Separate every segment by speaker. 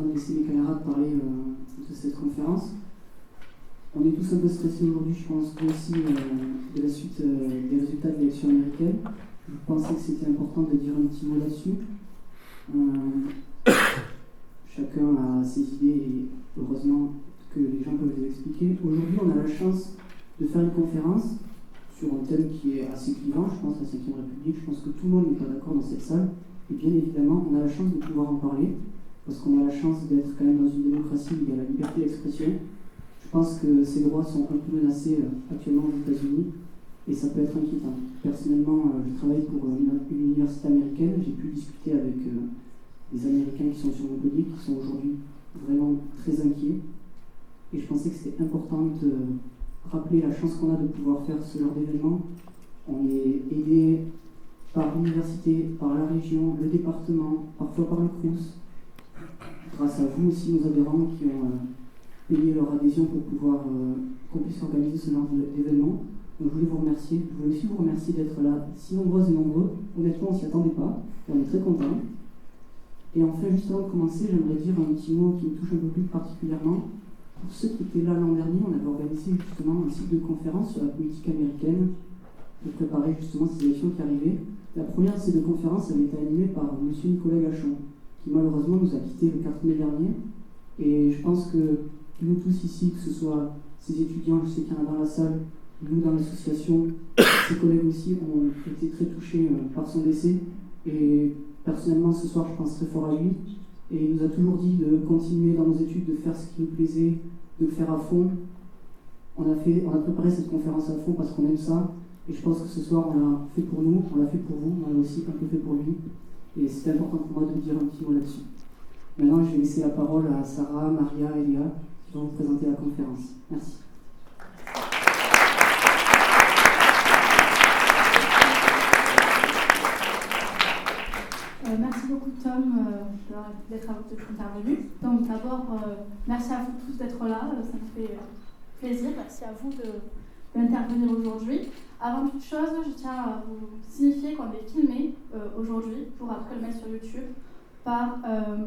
Speaker 1: avant de laisser mes camarades parler de cette conférence. On est tous un peu stressés aujourd'hui, je pense, aussi de la suite des résultats de l'élection américaine. Je pensais que c'était important de dire un petit mot là-dessus. Chacun a ses idées et heureusement que les gens peuvent les expliquer. Aujourd'hui, on a la chance de faire une conférence sur un thème qui est assez clivant, je pense, la 5e République. Je pense que tout le monde n'est pas d'accord dans cette salle. Et bien évidemment, on a la chance de pouvoir en parler, parce qu'on a la chance d'être quand même dans une démocratie où il y a la liberté d'expression. Je pense que ces droits sont un peu menacés actuellement aux États-Unis, et ça peut être inquiétant. Personnellement, je travaille pour une université américaine. J'ai pu discuter avec des Américains qui sont sur Montpellier, qui sont aujourd'hui vraiment très inquiets. Et je pensais que c'était important de rappeler la chance qu'on a de pouvoir faire ce genre d'événement. On est aidé par l'université, par la région, le département, parfois par le CRUS, grâce à vous aussi, nos adhérents qui ont payé leur adhésion pour pouvoir qu'on puisse organiser ce genre d'événement. Donc je voulais vous remercier. Je voulais aussi vous remercier d'être là, si nombreuses et nombreux. Honnêtement, on ne s'y attendait pas, et on est très contents. Et enfin, juste avant de commencer, j'aimerais dire un petit mot qui me touche un peu plus particulièrement. Pour ceux qui étaient là l'an dernier, on avait organisé justement un cycle de conférences sur la politique américaine pour préparer justement ces élections qui arrivaient. La première de ces deux conférences avait été animée par M. Nicolas Gachon, qui malheureusement nous a quittés le 4 mai dernier. Et je pense que nous tous ici, que ce soit ces étudiants, je sais qu'il y en a dans la salle, nous dans l'association, ses collègues aussi ont été très touchés par son décès. Et personnellement, ce soir, je pense très fort à lui. Et il nous a toujours dit de continuer dans nos études, de faire ce qui nous plaisait, de le faire à fond. On a préparé cette conférence à fond parce qu'on aime ça. Et je pense que ce soir, on l'a fait pour nous, on l'a fait pour vous, on l'a aussi un peu fait pour lui. Et c'est important pour moi de dire un petit mot là-dessus. Maintenant, je vais laisser la parole à Sarah, Maria et Léa qui vont vous présenter la conférence. Merci.
Speaker 2: Merci beaucoup Tom d'être intervenu. Donc d'abord, merci à vous tous d'être là, ça me fait plaisir. Merci à vous d'intervenir aujourd'hui. Avant toute chose, je tiens à vous signifier qu'on est filmé aujourd'hui pour après le mettre sur YouTube par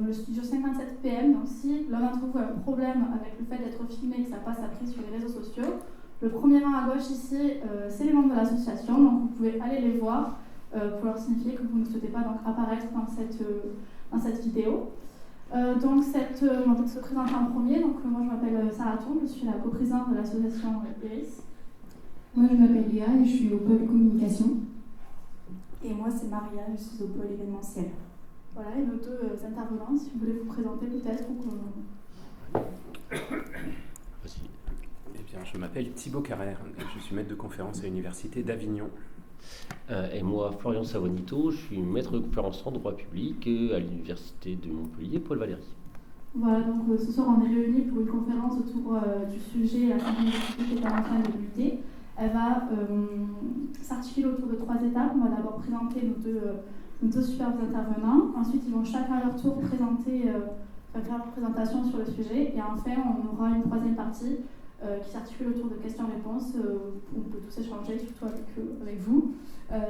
Speaker 2: le studio 57 PM. Donc si l'un d'entre vous a un problème avec le fait d'être filmé et que ça passe après sur les réseaux sociaux, le premier rang à gauche ici, c'est les membres de l'association, donc vous pouvez aller les voir pour leur signifier que vous ne souhaitez pas donc apparaître dans cette vidéo. Donc se présenter en premier. Donc moi je m'appelle Sarah Tourne, je suis la coprésidente de l'association Iris.
Speaker 3: Moi je m'appelle Léa et je suis au pôle communication.
Speaker 4: Et moi c'est Maria, je suis au pôle événementiel.
Speaker 2: Voilà, et nos deux intervenants, si vous voulez vous présenter peut-être ou qu'on...
Speaker 5: Vas-y. Eh bien, je m'appelle Thibaut Carrère, je suis maître de conférence à l'Université d'Avignon.
Speaker 6: Et moi, Florian Savonito, je suis maître de conférence en droit public à l'Université de Montpellier, Paul Valéry.
Speaker 2: Voilà, donc ce soir on est réunis pour une conférence autour du sujet la 5e République est en train de lutter. Elle va s'articuler autour de 3 étapes. On va d'abord présenter nos deux superbes intervenants. Ensuite, ils vont chacun à leur tour faire leur présentation sur le sujet. Et enfin, on aura une 3e partie qui s'articule autour de questions-réponses où on peut tous échanger, surtout avec vous,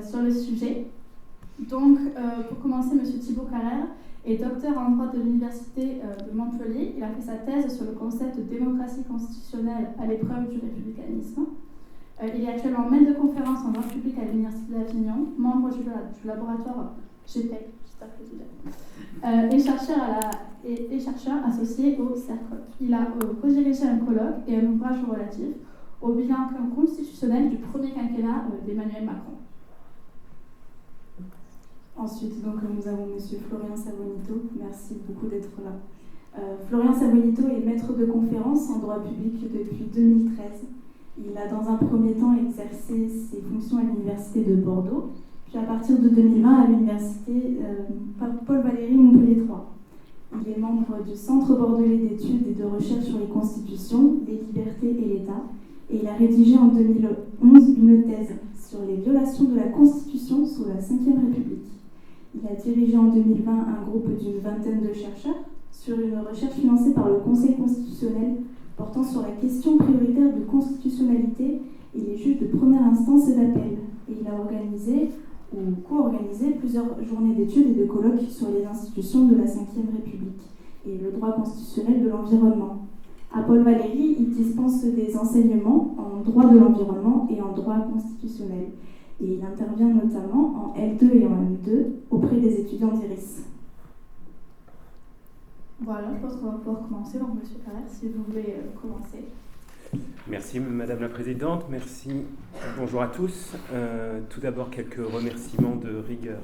Speaker 2: sur le sujet. Donc, pour commencer, M. Thibaut Carrère est docteur en droit de l'Université de Montpellier. Il a fait sa thèse sur le concept de démocratie constitutionnelle à l'épreuve du républicanisme. Il est actuellement maître de conférence en droit public à l'Université d'Avignon, membre du laboratoire GPEC, j'espère que je dis bien, et chercheur associé au CERCOL. Il a co-dirigé un colloque et un ouvrage relatif au bilan constitutionnel du premier quinquennat d'Emmanuel Macron.
Speaker 4: Ensuite, donc, nous avons M. Florian Savonito. Merci beaucoup d'être là. Florian Savonito est maître de conférence en droit public depuis 2013. Il a dans un premier temps exercé ses fonctions à l'Université de Bordeaux, puis à partir de 2020 à l'Université Paul Valéry Montpellier 3. Il est membre du Centre bordelais d'études et de recherche sur les constitutions, les libertés et l'État, et il a rédigé en 2011 une thèse sur les violations de la Constitution sous la Ve République. Il a dirigé en 2020 un groupe d'une vingtaine de chercheurs sur une recherche financée par le Conseil constitutionnel portant sur la question prioritaire de constitutionnalité et les juges de première instance et d'appel. Et il a organisé ou co-organisé plusieurs journées d'études et de colloques sur les institutions de la Ve République. et le droit constitutionnel de l'environnement. À Paul Valéry, il dispense des enseignements en droit de l'environnement et en droit constitutionnel. Et il intervient notamment en L2 et en M2 auprès des étudiants d'IRIS.
Speaker 2: Voilà, je pense qu'on va pouvoir commencer. Donc, Monsieur Carrère, si vous voulez commencer.
Speaker 5: Merci Madame la Présidente, merci. Bonjour à tous. Tout d'abord, quelques remerciements de rigueur.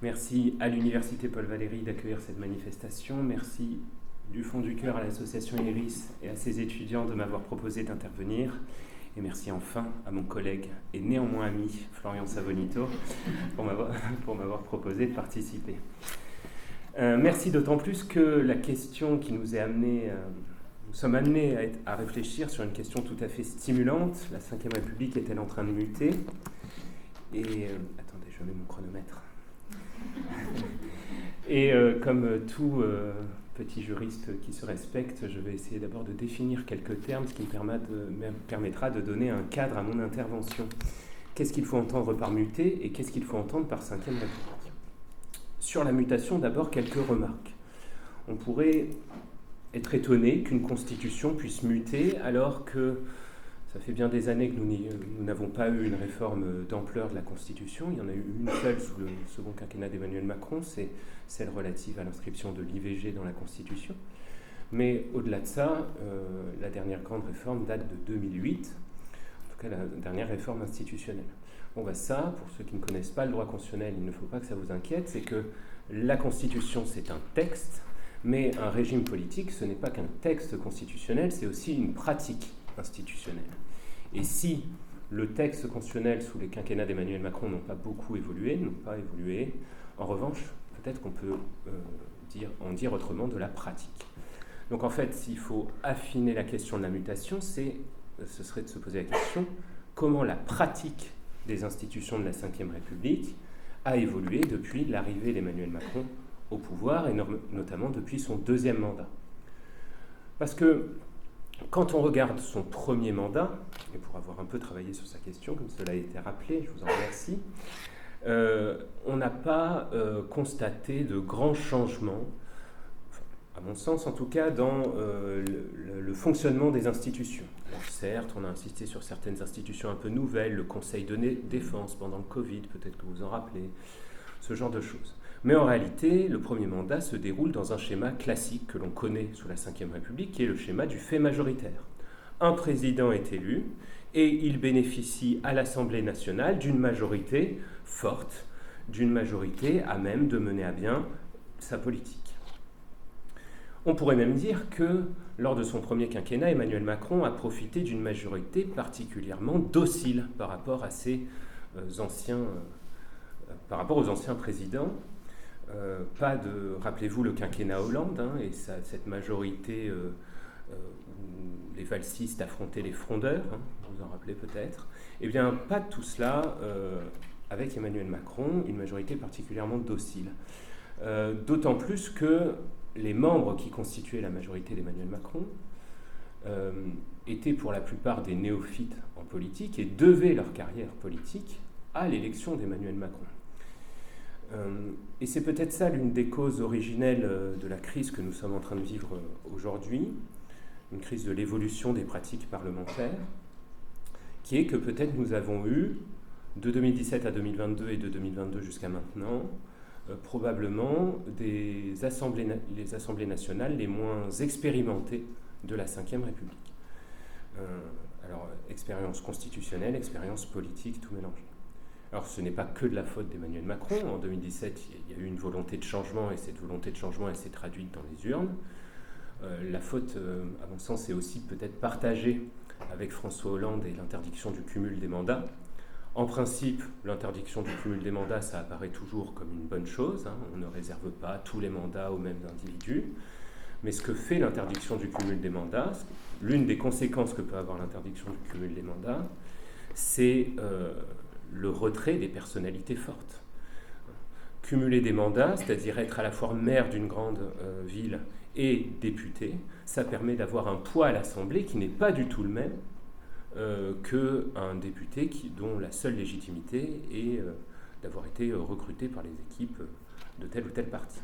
Speaker 5: Merci à l'Université Paul Valéry d'accueillir cette manifestation. Merci du fond du cœur à l'association IRIS et à ses étudiants de m'avoir proposé d'intervenir. Et merci enfin à mon collègue et néanmoins ami Florian Savonito pour m'avoir proposé de participer. Merci d'autant plus que la question qui nous est amenée, nous sommes amenés à réfléchir sur une question tout à fait stimulante. La Ve République est-elle en train de muter ? Et attendez, je mets mon chronomètre. Et comme tout petit juriste qui se respecte, je vais essayer d'abord de définir quelques termes, ce qui me permettra de donner un cadre à mon intervention. Qu'est-ce qu'il faut entendre par muter et qu'est-ce qu'il faut entendre par Ve République ? Sur la mutation, d'abord, quelques remarques. On pourrait être étonné qu'une constitution puisse muter alors que ça fait bien des années que nous n'avons pas eu une réforme d'ampleur de la Constitution. Il y en a eu une seule sous le second quinquennat d'Emmanuel Macron, c'est celle relative à l'inscription de l'IVG dans la Constitution. Mais au-delà de ça, la dernière grande réforme date de 2008, en tout cas la dernière réforme institutionnelle. Bon, ça, pour ceux qui ne connaissent pas le droit constitutionnel, il ne faut pas que ça vous inquiète, c'est que la Constitution, c'est un texte, mais un régime politique, ce n'est pas qu'un texte constitutionnel, c'est aussi une pratique institutionnelle. Et si le texte constitutionnel sous les quinquennats d'Emmanuel Macron n'ont pas évolué, en revanche, peut-être qu'on peut en dire autrement de la pratique. Donc en fait, s'il faut affiner la question de la mutation, ce serait de se poser la question comment la pratique des institutions de la Ve République a évolué depuis l'arrivée d'Emmanuel Macron au pouvoir, et notamment depuis son deuxième mandat. Parce que quand on regarde son premier mandat, et pour avoir un peu travaillé sur sa question, comme cela a été rappelé, je vous en remercie, on n'a pas constaté de grands changements, à mon sens en tout cas, dans le fonctionnement des institutions. Alors certes, on a insisté sur certaines institutions un peu nouvelles, le Conseil de défense pendant le Covid, peut-être que vous vous en rappelez, ce genre de choses. Mais en réalité, le premier mandat se déroule dans un schéma classique que l'on connaît sous la Ve République, qui est le schéma du fait majoritaire. Un président est élu et il bénéficie à l'Assemblée nationale d'une majorité forte, d'une majorité à même de mener à bien sa politique. On pourrait même dire que, lors de son premier quinquennat, Emmanuel Macron a profité d'une majorité particulièrement docile par rapport à aux anciens présidents. Rappelez-vous le quinquennat Hollande, et cette majorité où les valsistes affrontaient les frondeurs, vous vous en rappelez peut-être. Eh bien, pas de tout cela avec Emmanuel Macron, une majorité particulièrement docile. D'autant plus que les membres qui constituaient la majorité d'Emmanuel Macron étaient pour la plupart des néophytes en politique et devaient leur carrière politique à l'élection d'Emmanuel Macron. Et c'est peut-être ça l'une des causes originelles de la crise que nous sommes en train de vivre aujourd'hui, une crise de l'évolution des pratiques parlementaires, qui est que peut-être nous avons eu, de 2017 à 2022 et de 2022 jusqu'à maintenant, probablement les assemblées nationales les moins expérimentées de la Ve République. Alors, expérience constitutionnelle, expérience politique, tout mélangé. Alors, ce n'est pas que de la faute d'Emmanuel Macron. En 2017, il y a eu une volonté de changement, et cette volonté de changement, elle s'est traduite dans les urnes. La faute, à mon sens, est aussi peut-être partagée avec François Hollande et l'interdiction du cumul des mandats. En principe, l'interdiction du cumul des mandats, ça apparaît toujours comme une bonne chose. On ne réserve pas tous les mandats aux mêmes individus. Mais ce que fait l'interdiction du cumul des mandats, l'une des conséquences que peut avoir l'interdiction du cumul des mandats, c'est le retrait des personnalités fortes. Cumuler des mandats, c'est-à-dire être à la fois maire d'une grande ville et député, ça permet d'avoir un poids à l'Assemblée qui n'est pas du tout le même qu'un député dont la seule légitimité est d'avoir été recruté par les équipes de tel ou tel parti.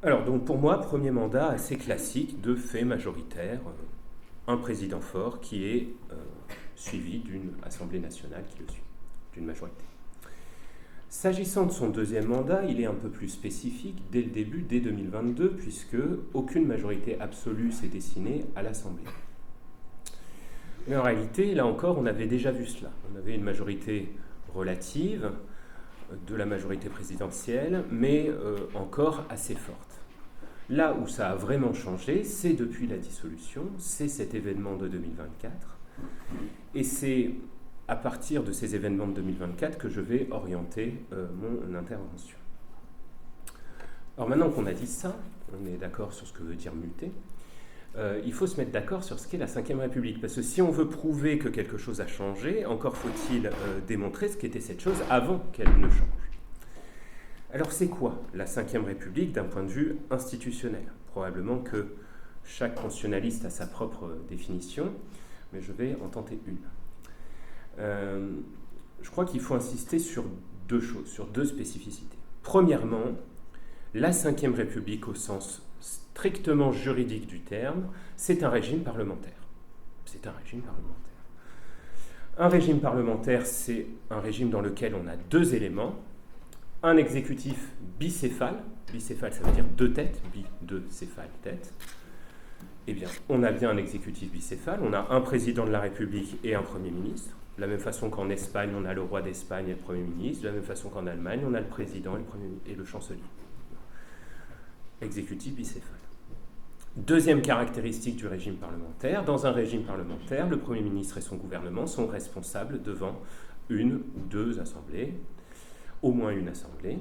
Speaker 5: Alors, donc pour moi, premier mandat assez classique de fait majoritaire, un président fort qui est suivi d'une Assemblée nationale qui le suit, d'une majorité. S'agissant de son deuxième mandat, il est un peu plus spécifique dès le début, dès 2022, puisque aucune majorité absolue s'est dessinée à l'Assemblée. Mais en réalité, là encore, on avait déjà vu cela. On avait une majorité relative de la majorité présidentielle, mais encore assez forte. Là où ça a vraiment changé, c'est depuis la dissolution, c'est cet événement de 2024, et c'est à partir de ces événements de 2024 que je vais orienter mon intervention. Alors maintenant qu'on a dit ça, on est d'accord sur ce que veut dire muter, il faut se mettre d'accord sur ce qu'est la Ve République, parce que si on veut prouver que quelque chose a changé, encore faut-il démontrer ce qu'était cette chose avant qu'elle ne change. Alors c'est quoi la Ve République d'un point de vue institutionnel ? Probablement que chaque constitutionnaliste a sa propre définition, mais je vais en tenter une. Je crois qu'il faut insister sur deux choses, sur deux spécificités. Premièrement, la Ve République au sens strictement juridique du terme, c'est un régime parlementaire. C'est un régime parlementaire. Un régime parlementaire, c'est un régime dans lequel on a deux éléments. Un exécutif bicéphale. Bicéphale, ça veut dire deux têtes. Deux céphales, tête. Eh bien, on a bien un exécutif bicéphale. On a un président de la République et un Premier ministre. De la même façon qu'en Espagne, on a le roi d'Espagne et le Premier ministre. De la même façon qu'en Allemagne, on a le président et le chancelier. Exécutif bicéphale. Deuxième caractéristique du régime parlementaire. Dans un régime parlementaire, le Premier ministre et son gouvernement sont responsables devant une ou deux assemblées, au moins une assemblée.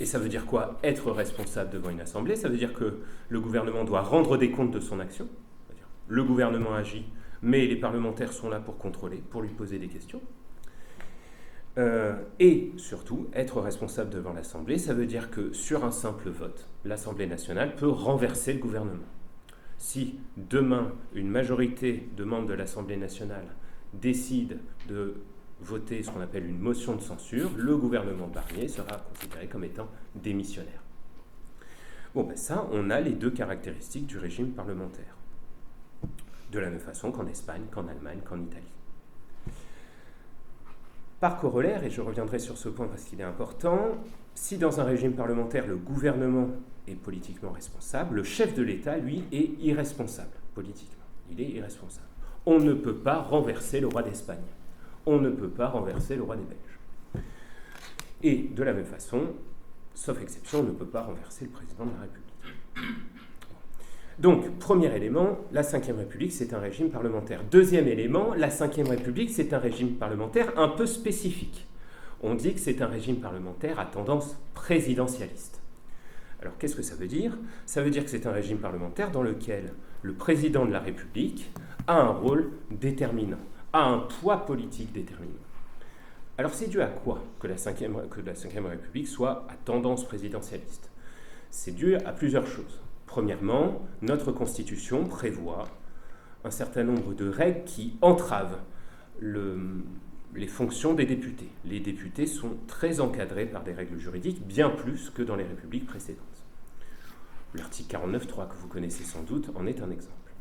Speaker 5: Et ça veut dire quoi, être responsable devant une assemblée ? Ça veut dire que le gouvernement doit rendre des comptes de son action. C'est-à-dire, le gouvernement agit, mais les parlementaires sont là pour contrôler, pour lui poser des questions. Et surtout, être responsable devant l'Assemblée, ça veut dire que sur un simple vote, l'Assemblée nationale peut renverser le gouvernement. Si demain, une majorité de membres de l'Assemblée nationale décide de voter ce qu'on appelle une motion de censure, le gouvernement Barnier sera considéré comme étant démissionnaire. Bon, ben ça, on a les deux caractéristiques du régime parlementaire. De la même façon qu'en Espagne, qu'en Allemagne, qu'en Italie. Par corollaire, et je reviendrai sur ce point parce qu'il est important, si dans un régime parlementaire, le gouvernement est politiquement responsable, le chef de l'État, lui, est irresponsable politiquement. Il est irresponsable. On ne peut pas renverser le roi d'Espagne. On ne peut pas renverser le roi des Belges. Et de la même façon, sauf exception, on ne peut pas renverser le président de la République. Donc, premier élément, la Ve République, c'est un régime parlementaire. Deuxième élément, la Ve République, c'est un régime parlementaire un peu spécifique. On dit que c'est un régime parlementaire à tendance présidentialiste. Alors, qu'est-ce que ça veut dire ? Ça veut dire que c'est un régime parlementaire dans lequel le président de la République a un rôle déterminant, a un poids politique déterminant. Alors, c'est dû à quoi que la Ve République soit à tendance présidentialiste ? C'est dû à plusieurs choses. Premièrement, notre Constitution prévoit un certain nombre de règles qui entravent les fonctions des députés. Les députés sont très encadrés par des règles juridiques, bien plus que dans les républiques précédentes. L'article 49.3, que vous connaissez sans doute, en est un exemple.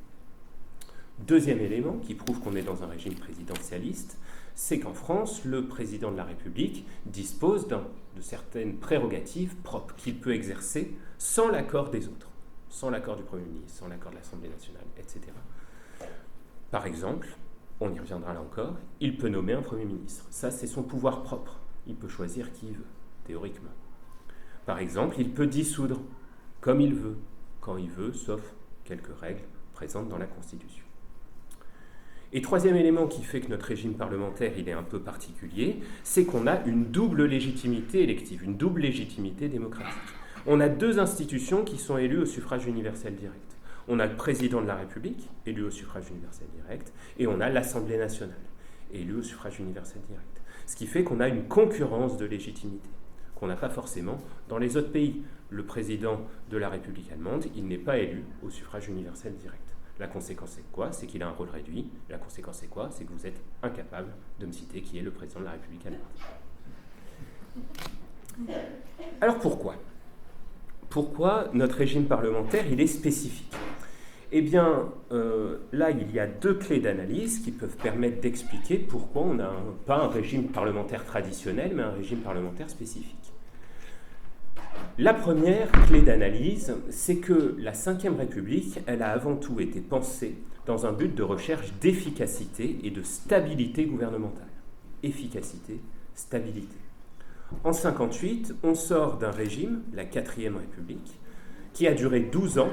Speaker 5: Deuxième élément qui prouve qu'on est dans un régime présidentialiste, c'est qu'en France, le président de la République dispose de certaines prérogatives propres qu'il peut exercer sans l'accord des autres, sans l'accord du Premier ministre, sans l'accord de l'Assemblée nationale, etc. Par exemple, on y reviendra là encore, il peut nommer un Premier ministre. Ça, c'est son pouvoir propre. Il peut choisir qui il veut, théoriquement. Par exemple, il peut dissoudre comme il veut, quand il veut, sauf quelques règles présentes dans la Constitution. Et troisième élément qui fait que notre régime parlementaire il est un peu particulier, c'est qu'on a une double légitimité élective, une double légitimité démocratique. On a deux institutions qui sont élues au suffrage universel direct. On a le président de la République, élu au suffrage universel direct, et on a l'Assemblée nationale, élue au suffrage universel direct. Ce qui fait qu'on a une concurrence de légitimité, qu'on n'a pas forcément dans les autres pays. Le président de la République allemande, il n'est pas élu au suffrage universel direct. La conséquence c'est quoi ? C'est qu'il a un rôle réduit. La conséquence c'est quoi ? C'est que vous êtes incapable de me citer qui est le président de la République allemande. Alors pourquoi ? pourquoi notre régime parlementaire il est spécifique? Eh bien, là, il y a deux clés d'analyse qui peuvent permettre d'expliquer pourquoi on n'a pas un régime parlementaire traditionnel, mais un régime parlementaire spécifique. La première clé d'analyse, c'est que la Ve République, elle a avant tout été pensée dans un but de recherche d'efficacité et de stabilité gouvernementale. Efficacité, stabilité. En 1958, on sort d'un régime, la 4e République, qui a duré 12 ans,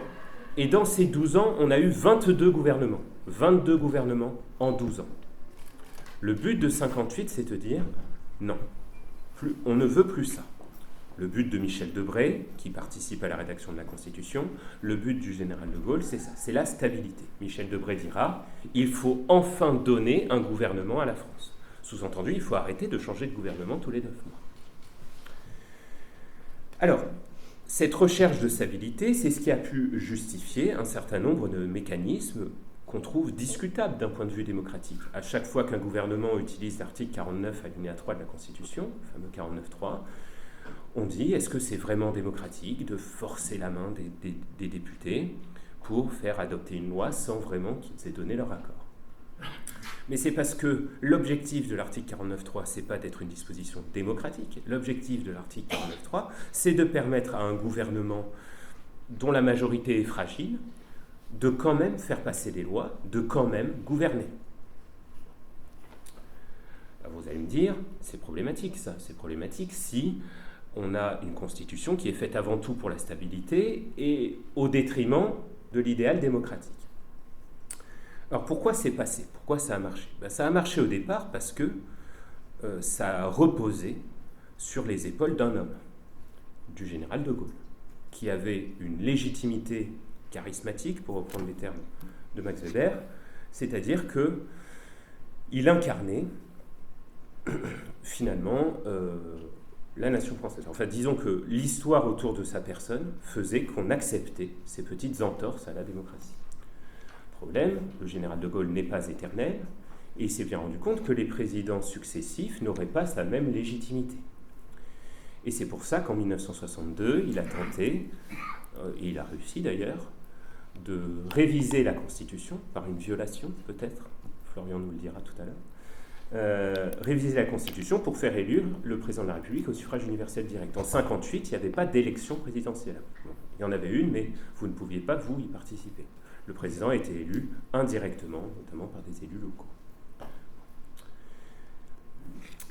Speaker 5: et dans ces 12 ans, on a eu 22 gouvernements. 22 gouvernements en 12 ans. Le but de 1958, c'est de dire, non, on ne veut plus ça. Le but de Michel Debré, qui participe à la rédaction de la Constitution, le but du général de Gaulle, c'est ça, c'est la stabilité. Michel Debré dira, il faut enfin donner un gouvernement à la France. Sous-entendu, il faut arrêter de changer de gouvernement tous les 9 mois. Alors, cette recherche de stabilité, c'est ce qui a pu justifier un certain nombre de mécanismes qu'on trouve discutables d'un point de vue démocratique. À chaque fois qu'un gouvernement utilise l'article 49 alinéa 3 de la Constitution, le fameux 49.3, on dit, est-ce que c'est vraiment démocratique de forcer la main des députés pour faire adopter une loi sans vraiment qu'ils aient donné leur accord? Mais c'est parce que l'objectif de l'article 49.3, c'est pas d'être une disposition démocratique. L'objectif de l'article 49.3, c'est de permettre à un gouvernement dont la majorité est fragile de quand même faire passer des lois, de quand même gouverner. Alors vous allez me dire, c'est problématique ça. C'est problématique si on a une constitution qui est faite avant tout pour la stabilité et au détriment de l'idéal démocratique. Alors pourquoi c'est passé? Pourquoi ça a marché? Ça a marché au départ parce que ça a reposé sur les épaules d'un homme, du général de Gaulle, qui avait une légitimité charismatique, pour reprendre les termes de Max Weber, c'est-à-dire qu'il incarnait finalement la nation française. Enfin, disons que l'histoire autour de sa personne faisait qu'on acceptait ces petites entorses à la démocratie. Problème, le général de Gaulle n'est pas éternel, et il s'est bien rendu compte que les présidents successifs n'auraient pas sa même légitimité. Et c'est pour ça qu'en 1962, il a tenté, et il a réussi d'ailleurs, de réviser la Constitution, par une violation peut-être, Florian nous le dira tout à l'heure, réviser la Constitution pour faire élire le président de la République au suffrage universel direct. En 1958, il n'y avait pas d'élection présidentielle. Bon, il y en avait une, mais vous ne pouviez pas, vous, y participer. Le président a été élu indirectement, notamment par des élus locaux.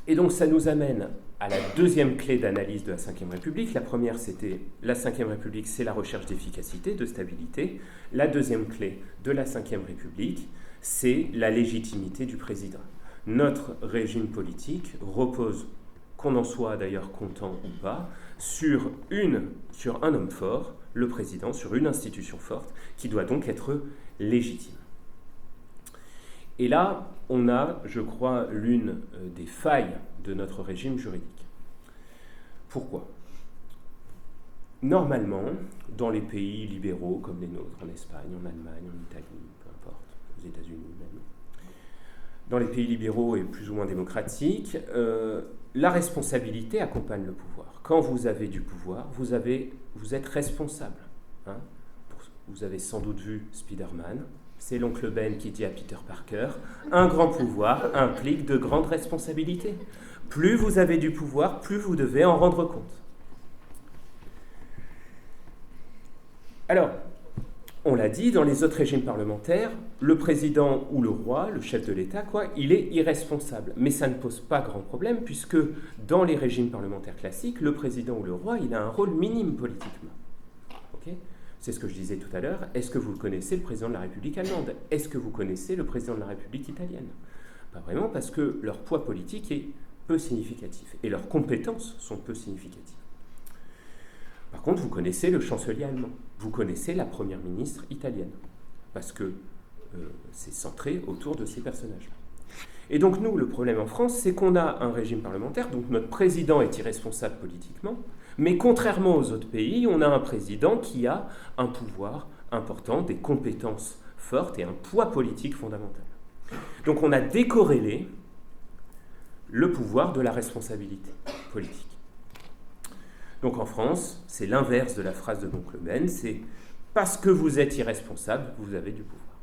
Speaker 5: Et donc ça nous amène à la deuxième clé d'analyse de la Ve République. La première, c'était la Ve République, c'est la recherche d'efficacité, de stabilité. La deuxième clé de la Ve République, c'est la légitimité du président. Notre régime politique repose, qu'on en soit d'ailleurs content ou pas, sur un homme fort, le président, sur une institution forte, qui doit donc être légitime. Et là, on a, je crois, l'une des failles de notre régime juridique. Pourquoi? Normalement, dans les pays libéraux comme les nôtres, en Espagne, en Allemagne, en Italie, peu importe, aux États-Unis même, dans les pays libéraux et plus ou moins démocratiques, la responsabilité accompagne le pouvoir. Quand vous avez du pouvoir, vous êtes responsable. Hein? Vous avez sans doute vu Spider-Man, c'est l'oncle Ben qui dit à Peter Parker, un grand pouvoir implique de grandes responsabilités. Plus vous avez du pouvoir, plus vous devez en rendre compte. Alors, on l'a dit, dans les autres régimes parlementaires, le président ou le roi, le chef de l'État, il est irresponsable. Mais ça ne pose pas grand problème, puisque dans les régimes parlementaires classiques, le président ou le roi, il a un rôle minime politiquement. Okay ? C'est ce que je disais tout à l'heure. Est-ce que vous connaissez le président de la République allemande? Est-ce que vous connaissez le président de la République italienne? Pas vraiment, parce que leur poids politique est peu significatif, et leurs compétences sont peu significatives. Par contre, vous connaissez le chancelier allemand, vous connaissez la première ministre italienne, parce que c'est centré autour de ces personnages-là. Et donc nous, le problème en France, c'est qu'on a un régime parlementaire, donc notre président est irresponsable politiquement, mais contrairement aux autres pays, on a un président qui a un pouvoir important, des compétences fortes et un poids politique fondamental. Donc on a décorrélé le pouvoir de la responsabilité politique. Donc en France, c'est l'inverse de la phrase de Moncleben, c'est « parce que vous êtes irresponsable, vous avez du pouvoir ».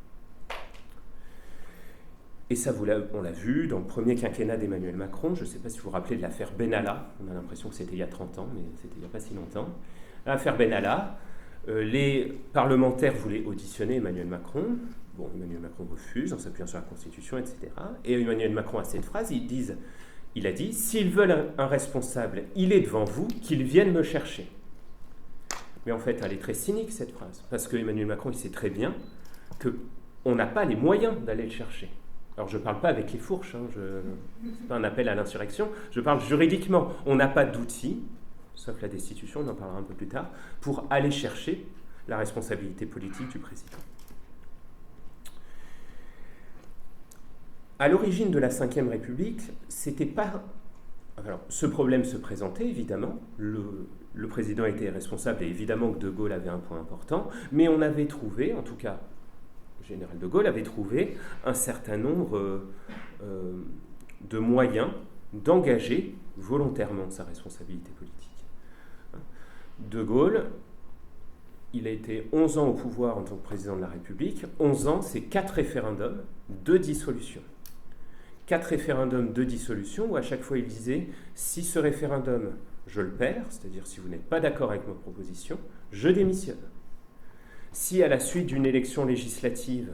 Speaker 5: Et ça, on l'a vu dans le premier quinquennat d'Emmanuel Macron. Je ne sais pas si vous vous rappelez de l'affaire Benalla. On a l'impression que c'était il y a 30 ans, mais c'était il n'y a pas si longtemps. L'affaire Benalla, les parlementaires voulaient auditionner Emmanuel Macron. Bon, Emmanuel Macron refuse en s'appuyant sur la Constitution, etc. Et Emmanuel Macron a cette phrase, il a dit « S'ils veulent un responsable, il est devant vous, qu'ils viennent me chercher ». Mais en fait, elle est très cynique, cette phrase, parce que Emmanuel Macron, il sait très bien qu'on n'a pas les moyens d'aller le chercher. Alors, je ne parle pas avec les fourches, ce n'est pas un appel à l'insurrection, je parle juridiquement. On n'a pas d'outils, sauf la destitution, on en parlera un peu plus tard, pour aller chercher la responsabilité politique du président. À l'origine de la Ve République, c'était pas... Alors, ce problème se présentait, évidemment. Le président était responsable, et évidemment que De Gaulle avait un point important, mais on avait trouvé, en tout cas, le général De Gaulle avait trouvé un certain nombre de moyens d'engager volontairement sa responsabilité politique. De Gaulle, il a été 11 ans au pouvoir en tant que président de la République. 11 ans, c'est 4 référendums, 2 dissolutions. 4 référendums de dissolution où à chaque fois il disait « si ce référendum, je le perds, c'est-à-dire si vous n'êtes pas d'accord avec ma proposition, je démissionne. Si à la suite d'une élection législative,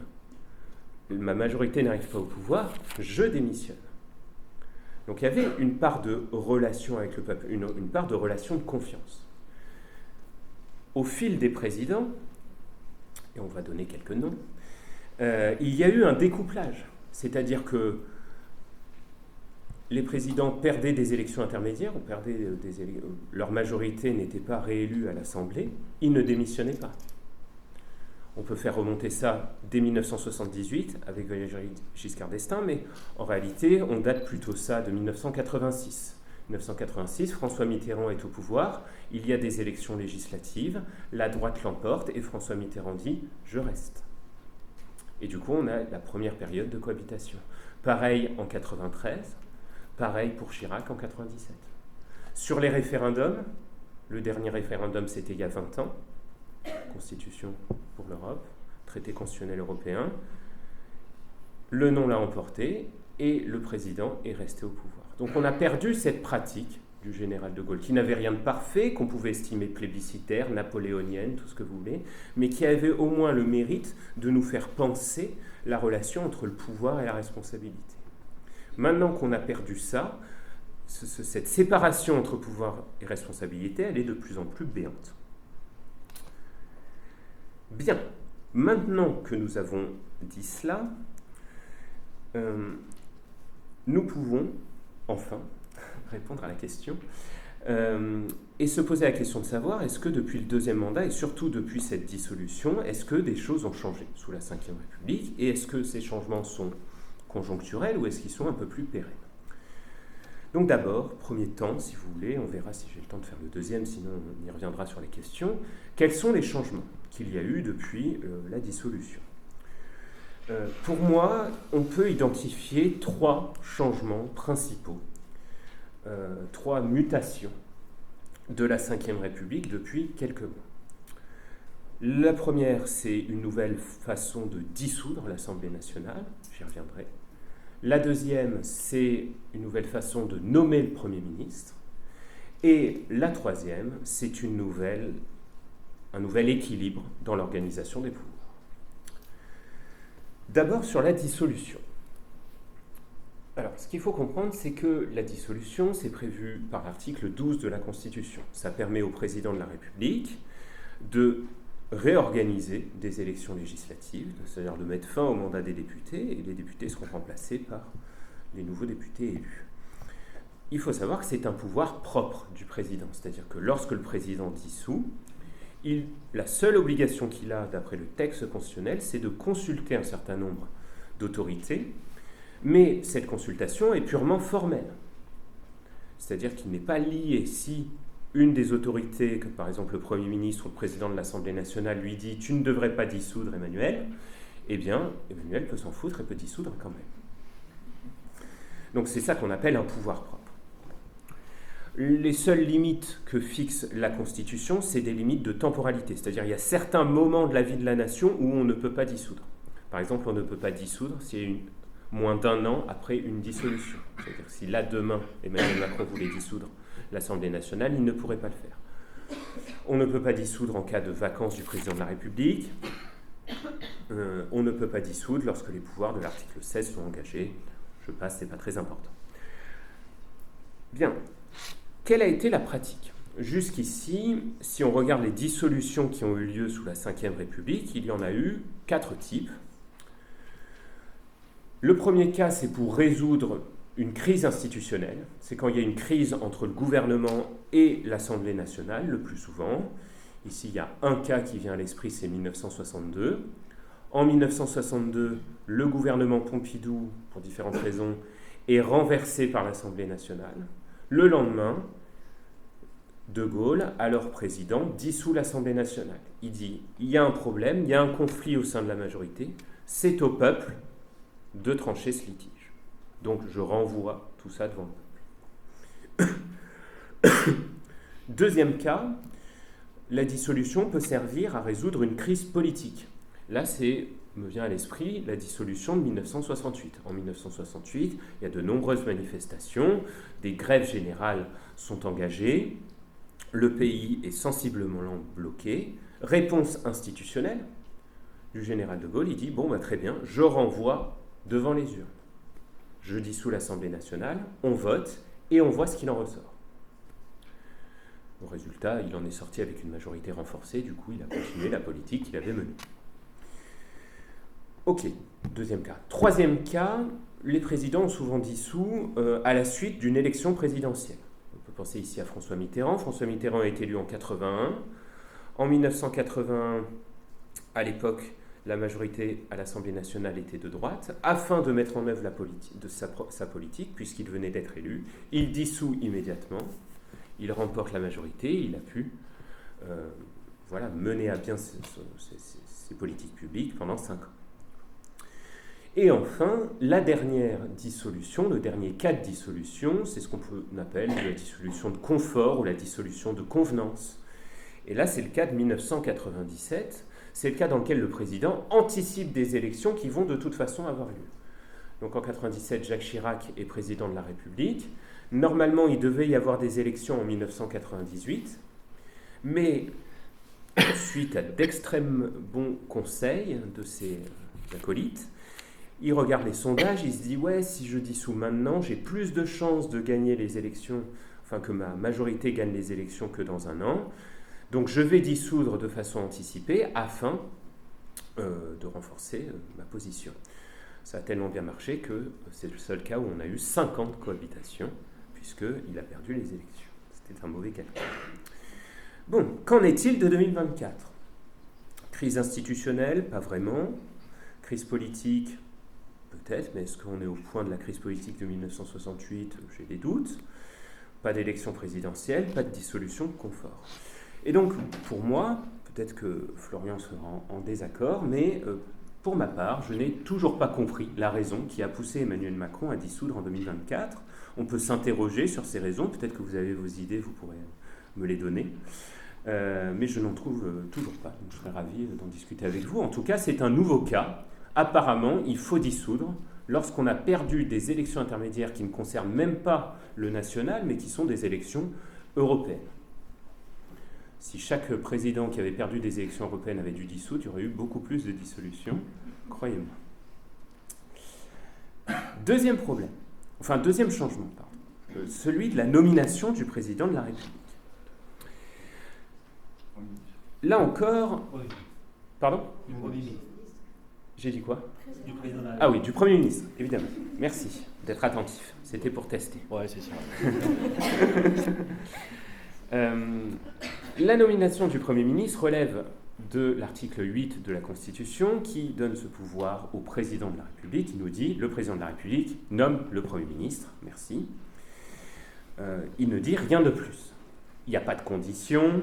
Speaker 5: ma majorité n'arrive pas au pouvoir, je démissionne. » Donc il y avait une part de relation avec le peuple, une part de relation de confiance. Au fil des présidents, et on va donner quelques noms, il y a eu un découplage, c'est-à-dire que les présidents perdaient des élections intermédiaires, ou leur majorité n'était pas réélue à l'Assemblée, ils ne démissionnaient pas. On peut faire remonter ça dès 1978 avec Valéry Giscard d'Estaing, mais en réalité, on date plutôt ça de 1986. 1986, François Mitterrand est au pouvoir, il y a des élections législatives, la droite l'emporte et François Mitterrand dit « je reste ». Et du coup, on a la première période de cohabitation. Pareil en 93. Pareil pour Chirac en 97. Sur les référendums, le dernier référendum c'était il y a 20 ans, Constitution pour l'Europe, traité constitutionnel européen, le non l'a emporté et le président est resté au pouvoir. Donc on a perdu cette pratique du général de Gaulle, qui n'avait rien de parfait, qu'on pouvait estimer plébiscitaire, napoléonienne, tout ce que vous voulez, mais qui avait au moins le mérite de nous faire penser la relation entre le pouvoir et la responsabilité. Maintenant qu'on a perdu ça, cette séparation entre pouvoir et responsabilité, elle est de plus en plus béante. Bien, maintenant que nous avons dit cela, nous pouvons enfin répondre à la question et se poser la question de savoir est-ce que depuis le deuxième mandat et surtout depuis cette dissolution, est-ce que des choses ont changé sous la Ve République et est-ce que ces changements sont conjoncturels ou est-ce qu'ils sont un peu plus pérennes? Donc d'abord, premier temps, si vous voulez, on verra si j'ai le temps de faire le deuxième, sinon on y reviendra sur les questions. Quels sont les changements qu'il y a eu depuis la dissolution? Pour moi, on peut identifier 3 changements principaux, 3 mutations de la Ve République depuis quelques mois. La première, c'est une nouvelle façon de dissoudre l'Assemblée nationale, j'y reviendrai. La deuxième, c'est une nouvelle façon de nommer le Premier ministre. Et la troisième, c'est un nouvel équilibre dans l'organisation des pouvoirs. D'abord sur la dissolution. Alors, ce qu'il faut comprendre, c'est que la dissolution, c'est prévu par l'article 12 de la Constitution. Ça permet au président de la République de réorganiser des élections législatives, c'est-à-dire de mettre fin au mandat des députés, et les députés seront remplacés par les nouveaux députés élus. Il faut savoir que c'est un pouvoir propre du président, c'est-à-dire que lorsque le président dissout, la seule obligation qu'il a, d'après le texte constitutionnel, c'est de consulter un certain nombre d'autorités, mais cette consultation est purement formelle. C'est-à-dire qu'il n'est pas lié si une des autorités, comme par exemple le Premier ministre ou le président de l'Assemblée nationale, lui dit « tu ne devrais pas dissoudre Emmanuel », eh bien, Emmanuel peut s'en foutre et peut dissoudre quand même. Donc c'est ça qu'on appelle un pouvoir propre. Les seules limites que fixe la Constitution, c'est des limites de temporalité. C'est-à-dire qu'il y a certains moments de la vie de la nation où on ne peut pas dissoudre. Par exemple, on ne peut pas dissoudre s'il y a moins d'un an après une dissolution. C'est-à-dire que si là, demain, Emmanuel Macron voulait dissoudre l'Assemblée nationale, il ne pourrait pas le faire. On ne peut pas dissoudre en cas de vacance du président de la République. On ne peut pas dissoudre lorsque les pouvoirs de l'article 16 sont engagés. Je passe, ce n'est pas très important. Bien. Quelle a été la pratique ? Jusqu'ici, si on regarde les dissolutions qui ont eu lieu sous la Ve République, il y en a eu 4 types. Le premier cas, c'est pour résoudre une crise institutionnelle. C'est quand il y a une crise entre le gouvernement et l'Assemblée nationale, le plus souvent. Ici, il y a un cas qui vient à l'esprit, c'est 1962. En 1962, le gouvernement Pompidou, pour différentes raisons, est renversé par l'Assemblée nationale. Le lendemain, De Gaulle, alors président, dissout l'Assemblée nationale. Il dit, il y a un problème, il y a un conflit au sein de la majorité, c'est au peuple de trancher ce litige. Donc je renvoie tout ça devant le peuple. Deuxième cas, la dissolution peut servir à résoudre une crise politique. Là, me vient à l'esprit la dissolution de 1968. En 1968, il y a de nombreuses manifestations, des grèves générales sont engagées, le pays est sensiblement bloqué. Réponse institutionnelle du général de Gaulle, il dit, bon, très bien, je renvoie devant les urnes. Je dissous l'Assemblée nationale, on vote, et on voit ce qu'il en ressort. Au résultat, il en est sorti avec une majorité renforcée, du coup, il a continué la politique qu'il avait menée. Ok, deuxième cas. Troisième cas, les présidents ont souvent dissous à la suite d'une élection présidentielle. On peut penser ici à François Mitterrand. François Mitterrand a été élu en 1981. En 1981, à l'époque, la majorité à l'Assemblée nationale était de droite. Afin de mettre en œuvre sa politique, puisqu'il venait d'être élu, il dissout immédiatement. Il remporte la majorité. Il a pu mener à bien ses politiques publiques pendant 5 ans. Et enfin, la dernière dissolution, le dernier cas de dissolution, c'est ce qu'on appelle la dissolution de confort ou la dissolution de convenance. Et là, c'est le cas de 1997. C'est le cas dans lequel le président anticipe des élections qui vont de toute façon avoir lieu. Donc en 1997, Jacques Chirac est président de la République. Normalement, il devait y avoir des élections en 1998. Mais suite à d'extrêmes bons conseils de ses acolytes, il regarde les sondages, il se dit « Ouais, si je dissous maintenant, j'ai plus de chances de gagner les élections, enfin que ma majorité gagne les élections que dans un an. Donc je vais dissoudre de façon anticipée afin de renforcer ma position. » Ça a tellement bien marché que c'est le seul cas où on a eu 5 ans de cohabitation, puisqu'il a perdu les élections. C'était un mauvais calcul. Bon, qu'en est-il de 2024 ? Crise institutionnelle, pas vraiment. Crise politique, peut-être, mais est-ce qu'on est au point de la crise politique de 1968 ? J'ai des doutes. Pas d'élection présidentielle, pas de dissolution de confort. Et donc, pour moi, peut-être que Florian sera en désaccord, mais pour ma part, je n'ai toujours pas compris la raison qui a poussé Emmanuel Macron à dissoudre en 2024. On peut s'interroger sur ces raisons, peut-être que vous avez vos idées, vous pourrez me les donner. Mais je n'en trouve toujours pas. Donc, je serais ravi d'en discuter avec vous. En tout cas, c'est un nouveau cas. Apparemment, il faut dissoudre lorsqu'on a perdu des élections intermédiaires qui ne concernent même pas le national, mais qui sont des élections européennes. Si chaque président qui avait perdu des élections européennes avait dû dissoudre, il y aurait eu beaucoup plus de dissolutions, croyez-moi. Deuxième problème, deuxième changement, celui de la nomination du président de la République. Là encore... Pardon ?
Speaker 7: Du Premier ministre.
Speaker 5: J'ai dit quoi ?
Speaker 7: Du président de la République.
Speaker 5: Ah oui, du Premier ministre, évidemment. Merci d'être attentif. C'était pour tester.
Speaker 6: Ouais, c'est ça.
Speaker 5: La nomination du Premier ministre relève de l'article 8 de la Constitution qui donne ce pouvoir au président de la République. Il nous dit, le président de la République nomme le Premier ministre. Merci. Il ne dit rien de plus. Il n'y a pas de conditions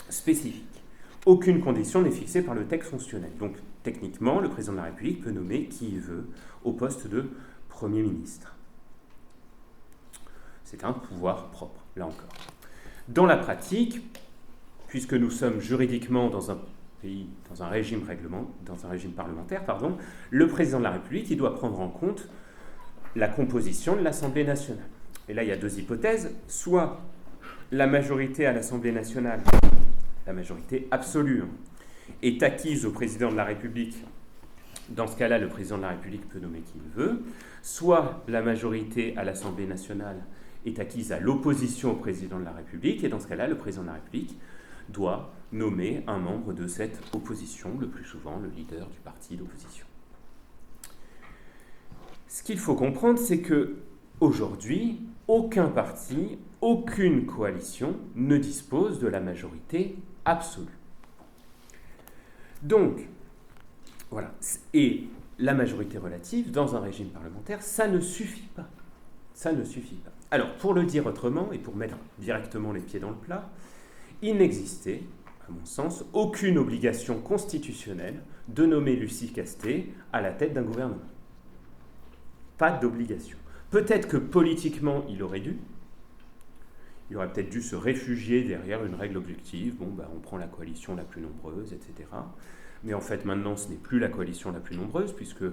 Speaker 5: spécifiques. Aucune condition n'est fixée par le texte constitutionnel. Donc, techniquement, le président de la République peut nommer qui il veut au poste de Premier ministre. C'est un pouvoir propre, là encore. Dans la pratique, puisque nous sommes juridiquement dans un pays, dans un régime parlementaire, le président de la République, il doit prendre en compte la composition de l'Assemblée nationale. Et là, il y a deux hypothèses. Soit la majorité à l'Assemblée nationale, la majorité absolue, est acquise au président de la République. Dans ce cas-là, le président de la République peut nommer qui il veut. Soit la majorité à l'Assemblée nationale est acquise à l'opposition au président de la République, et dans ce cas-là, le président de la République doit nommer un membre de cette opposition, le plus souvent le leader du parti d'opposition. Ce qu'il faut comprendre, c'est que aujourd'hui, aucun parti, aucune coalition ne dispose de la majorité absolue. Donc, voilà. Et la majorité relative, dans un régime parlementaire, ça ne suffit pas. Ça ne suffit pas. Alors, pour le dire autrement, et pour mettre directement les pieds dans le plat, il n'existait, à mon sens, aucune obligation constitutionnelle de nommer Lucie Castet à la tête d'un gouvernement. Pas d'obligation. Peut-être que politiquement, il aurait dû. Il aurait peut-être dû se réfugier derrière une règle objective. Bon, on prend la coalition la plus nombreuse, etc. Mais en fait, maintenant, ce n'est plus la coalition la plus nombreuse, puisque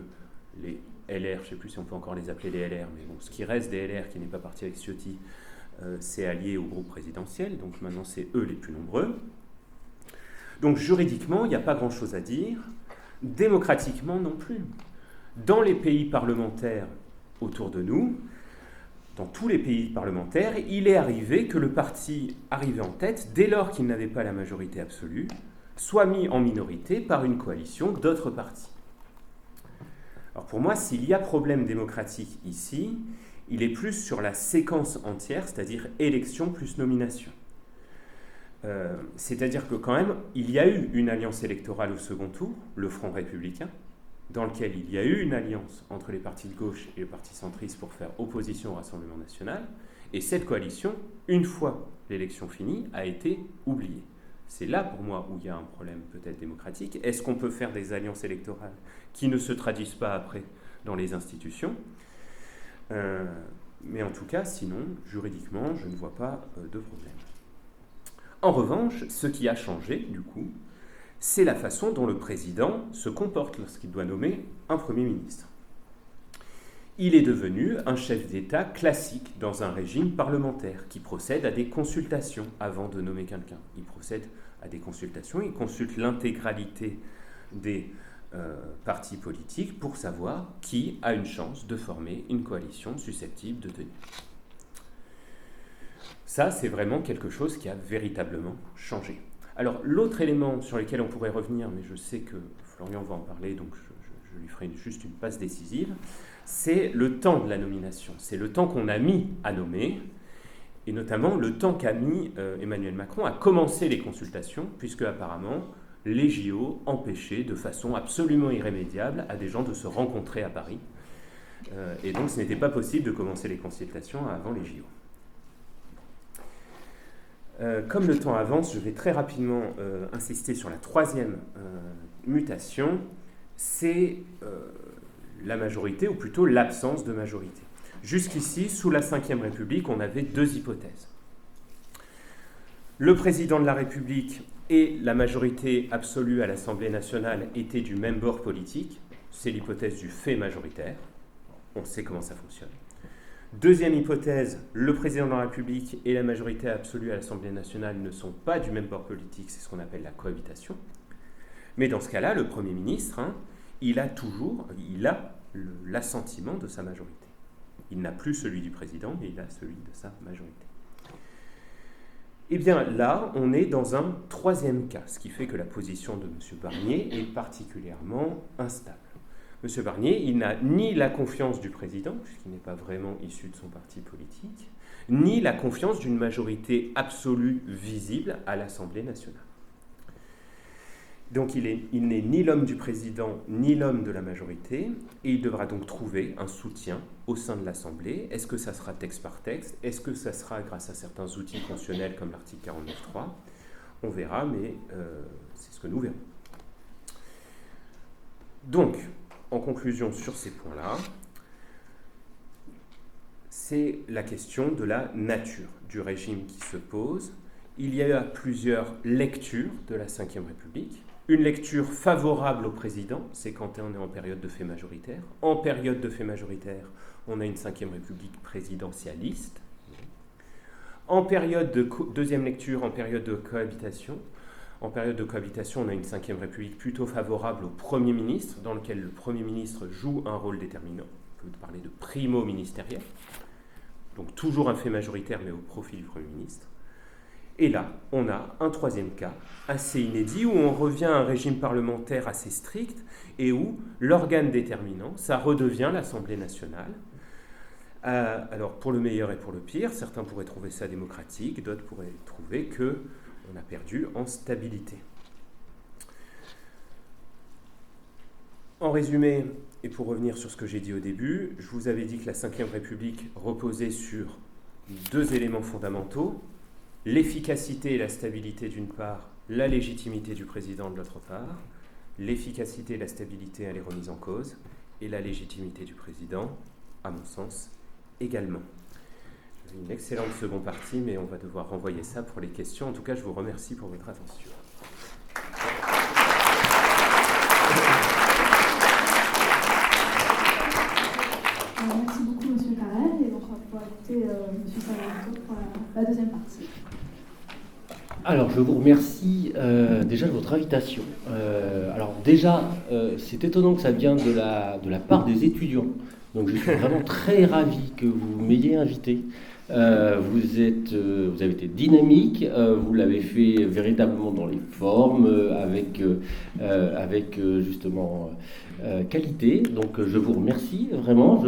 Speaker 5: les LR, je ne sais plus si on peut encore les appeler les LR, mais bon, ce qui reste des LR qui n'est pas parti avec Ciotti, c'est allié au groupe présidentiel, donc maintenant c'est eux les plus nombreux. Donc juridiquement, il n'y a pas grand-chose à dire, démocratiquement non plus. Dans les pays parlementaires autour de nous, dans tous les pays parlementaires, il est arrivé que le parti arrivé en tête, dès lors qu'il n'avait pas la majorité absolue, soit mis en minorité par une coalition d'autres partis. Alors pour moi, s'il y a problème démocratique ici, il est plus sur la séquence entière, c'est-à-dire élection plus nomination. C'est-à-dire que quand même, il y a eu une alliance électorale au second tour, le Front républicain, dans lequel il y a eu une alliance entre les partis de gauche et les partis centristes pour faire opposition au Rassemblement national, et cette coalition, une fois l'élection finie, a été oubliée. C'est là, pour moi, où il y a un problème peut-être démocratique. Est-ce qu'on peut faire des alliances électorales qui ne se traduisent pas après dans les institutions ? Mais en tout cas, sinon, juridiquement, je ne vois pas de problème. En revanche, ce qui a changé, du coup, c'est la façon dont le président se comporte lorsqu'il doit nommer un Premier ministre. Il est devenu un chef d'État classique dans un régime parlementaire qui procède à des consultations avant de nommer quelqu'un. Il procède à des consultations, il consulte l'intégralité des partis politiques pour savoir qui a une chance de former une coalition susceptible de tenir. Ça, c'est vraiment quelque chose qui a véritablement changé. Alors, l'autre élément sur lequel on pourrait revenir, mais je sais que Florian va en parler, donc je lui ferai juste une passe décisive, c'est le temps de la nomination. C'est le temps qu'on a mis à nommer, et notamment le temps qu'a mis Emmanuel Macron à commencer les consultations, puisque apparemment, les JO empêchaient de façon absolument irrémédiable à des gens de se rencontrer à Paris. Et donc, ce n'était pas possible de commencer les consultations avant les JO. Comme le temps avance, je vais très rapidement insister sur la troisième mutation, c'est la majorité, ou plutôt l'absence de majorité. Jusqu'ici, sous la Ve République, on avait deux hypothèses. Le président de la République et la majorité absolue à l'Assemblée nationale étaient du même bord politique, c'est l'hypothèse du fait majoritaire, on sait comment ça fonctionne. Deuxième hypothèse, le président de la République et la majorité absolue à l'Assemblée nationale ne sont pas du même bord politique, c'est ce qu'on appelle la cohabitation. Mais dans ce cas-là, le Premier ministre, il a l'assentiment de sa majorité. Il n'a plus celui du président, mais il a celui de sa majorité. Eh bien là, on est dans un troisième cas, ce qui fait que la position de M. Barnier est particulièrement instable. M. Barnier, il n'a ni la confiance du président, puisqu'il n'est pas vraiment issu de son parti politique, ni la confiance d'une majorité absolue visible à l'Assemblée nationale. Donc il n'est ni l'homme du président, ni l'homme de la majorité, et il devra donc trouver un soutien au sein de l'Assemblée. Est-ce que ça sera texte par texte ? Est-ce que ça sera grâce à certains outils constitutionnels comme l'article 49.3 ? On verra, mais c'est ce que nous verrons. Donc, en conclusion sur ces points-là, c'est la question de la nature du régime qui se pose. Il y a plusieurs lectures de la Ve République. Une lecture favorable au président, c'est quand on est en période de fait majoritaire. En période de fait majoritaire, on a une Ve République présidentialiste. En période de deuxième lecture, en période de cohabitation, on a une Ve République plutôt favorable au Premier ministre, dans lequel le Premier ministre joue un rôle déterminant. On peut parler de primo-ministériel. Donc toujours un fait majoritaire, mais au profit du Premier ministre. Et là, on a un troisième cas, assez inédit, où on revient à un régime parlementaire assez strict, et où l'organe déterminant, ça redevient l'Assemblée nationale. Alors, pour le meilleur et pour le pire, certains pourraient trouver ça démocratique, d'autres pourraient trouver qu'on a perdu en stabilité. En résumé, et pour revenir sur ce que j'ai dit au début, je vous avais dit que la Ve République reposait sur deux éléments fondamentaux, l'efficacité et la stabilité d'une part, la légitimité du président de l'autre part. L'efficacité et la stabilité, elle est remise en cause, et la légitimité du président, à mon sens, également. J'ai une excellente seconde partie, mais on va devoir renvoyer ça pour les questions. En tout cas, je vous remercie pour votre attention.
Speaker 2: Merci beaucoup, M. Carrel. Et donc, on va pouvoir écouter M. Savolito pour la deuxième partie.
Speaker 6: Alors, je vous remercie déjà de votre invitation. Alors déjà, c'est étonnant que ça vienne de la part des étudiants. Donc, je suis vraiment très ravi que vous m'ayez invité. Vous avez été dynamique, vous l'avez fait véritablement dans les formes, avec justement qualité. Donc je vous remercie vraiment.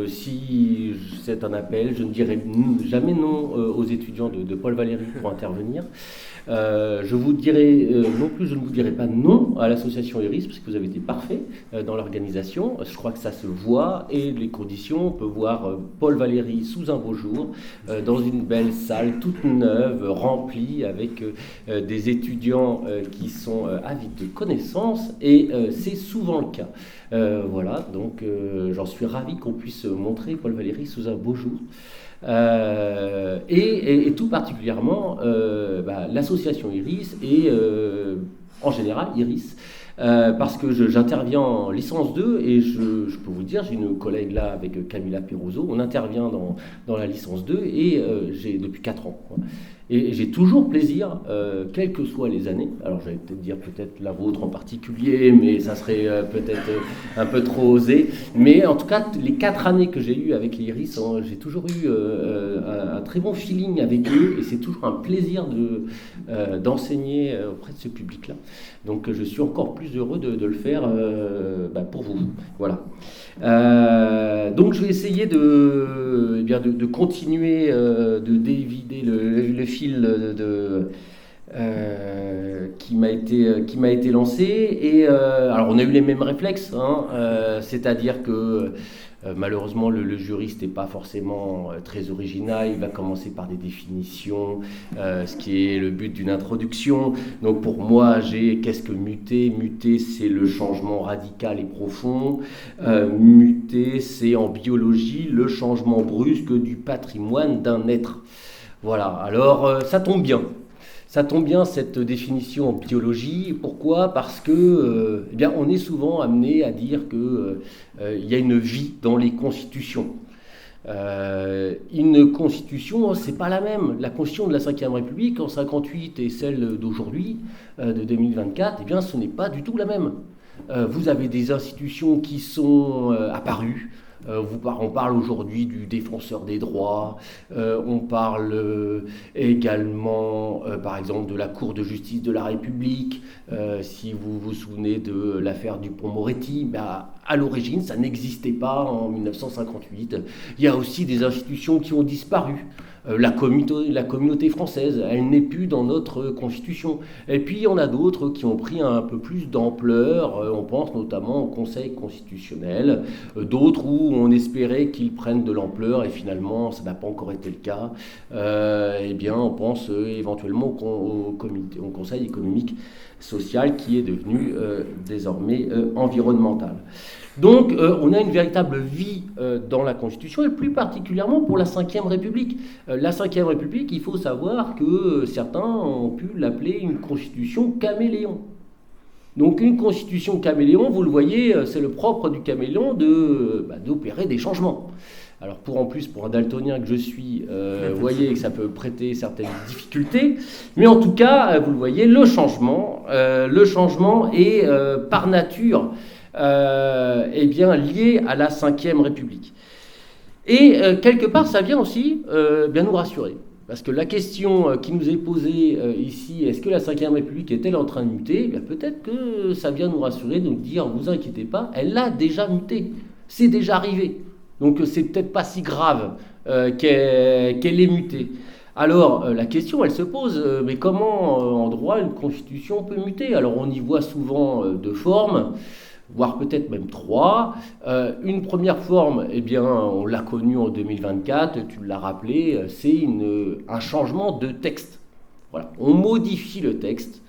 Speaker 6: Si c'est un appel, je ne dirai jamais non aux étudiants de Paul Valéry pour intervenir. Je vous dirai non plus, je ne vous dirai pas non à l'association IRIS parce que vous avez été parfait dans l'organisation. Je crois que ça se voit et les conditions. On peut voir Paul Valéry sous un beau jour dans une belle salle toute neuve, remplie avec des étudiants qui sont avides de connaissances et c'est souvent le cas. Voilà, donc j'en suis ravi qu'on puisse montrer Paul Valéry sous un beau jour. Et tout particulièrement l'association IRIS et en général IRIS parce que j'interviens en licence 2 et je peux vous dire, j'ai une collègue là avec Camilla Pirozzo, on intervient dans la licence 2 et j'ai depuis 4 ans. Quoi. Et j'ai toujours plaisir, quelles que soient les années. Alors j'allais peut-être la vôtre en particulier, mais ça serait peut-être un peu trop osé. Mais en tout cas, les 4 années que j'ai eues avec l'IRIS, j'ai toujours eu un très bon feeling avec eux. Et c'est toujours un plaisir d'enseigner auprès de ce public-là. Donc je suis encore plus heureux de le faire pour vous. Voilà. Donc je vais essayer de continuer de dévider le fil qui m'a été lancé et alors on a eu les mêmes réflexes, c'est-à-dire que malheureusement le juriste n'est pas forcément très original, il va commencer par des définitions, ce qui est le but d'une introduction. Donc pour moi, qu'est-ce que muter ? Muter, c'est le changement radical et profond. Muter, c'est en biologie le changement brusque du patrimoine d'un être. Voilà, alors ça tombe bien. Ça tombe bien cette définition en biologie. Pourquoi ? Parce que on est souvent amené à dire qu'il y a une vie dans les constitutions. Une constitution, c'est pas la même. La constitution de la Ve République en 1958 et celle d'aujourd'hui, de 2024, ce n'est pas du tout la même. Vous avez des institutions qui sont apparues. On parle aujourd'hui du défenseur des droits, on parle également, par exemple, de la Cour de justice de la République. Si vous vous souvenez de l'affaire Dupond-Moretti, à l'origine, ça n'existait pas en 1958. Il y a aussi des institutions qui ont disparu. La communauté française, elle n'est plus dans notre constitution. Et puis il y en a d'autres qui ont pris un peu plus d'ampleur, on pense notamment au Conseil constitutionnel, d'autres où on espérait qu'ils prennent de l'ampleur et finalement ça n'a pas encore été le cas. On pense éventuellement au Conseil économique, sociale qui est devenue désormais environnementale. Donc on a une véritable vie dans la Constitution, et plus particulièrement pour la Ve République. La Ve République, il faut savoir que certains ont pu l'appeler une constitution caméléon. Donc une constitution caméléon, vous le voyez, c'est le propre du caméléon d'opérer des changements. Alors pour un daltonien que je suis, vous voyez que ça peut prêter certaines difficultés, mais en tout cas, vous le voyez, le changement est par nature lié à la Ve République. Et quelque part, ça vient aussi bien nous rassurer. Parce que la question qui nous est posée ici, est-ce que la Ve République est-elle en train de muter ? Peut-être que ça vient nous rassurer, de nous dire, ne vous inquiétez pas, elle a déjà muté, c'est déjà arrivé. Donc c'est peut-être pas si grave qu'elle est mutée. Alors la question, elle se pose, mais comment en droit une constitution peut muter ? Alors on y voit souvent deux formes, voire peut-être même trois. Une première forme, on l'a connue en 2024, tu l'as rappelé, c'est un changement de texte. Voilà, on modifie le texte,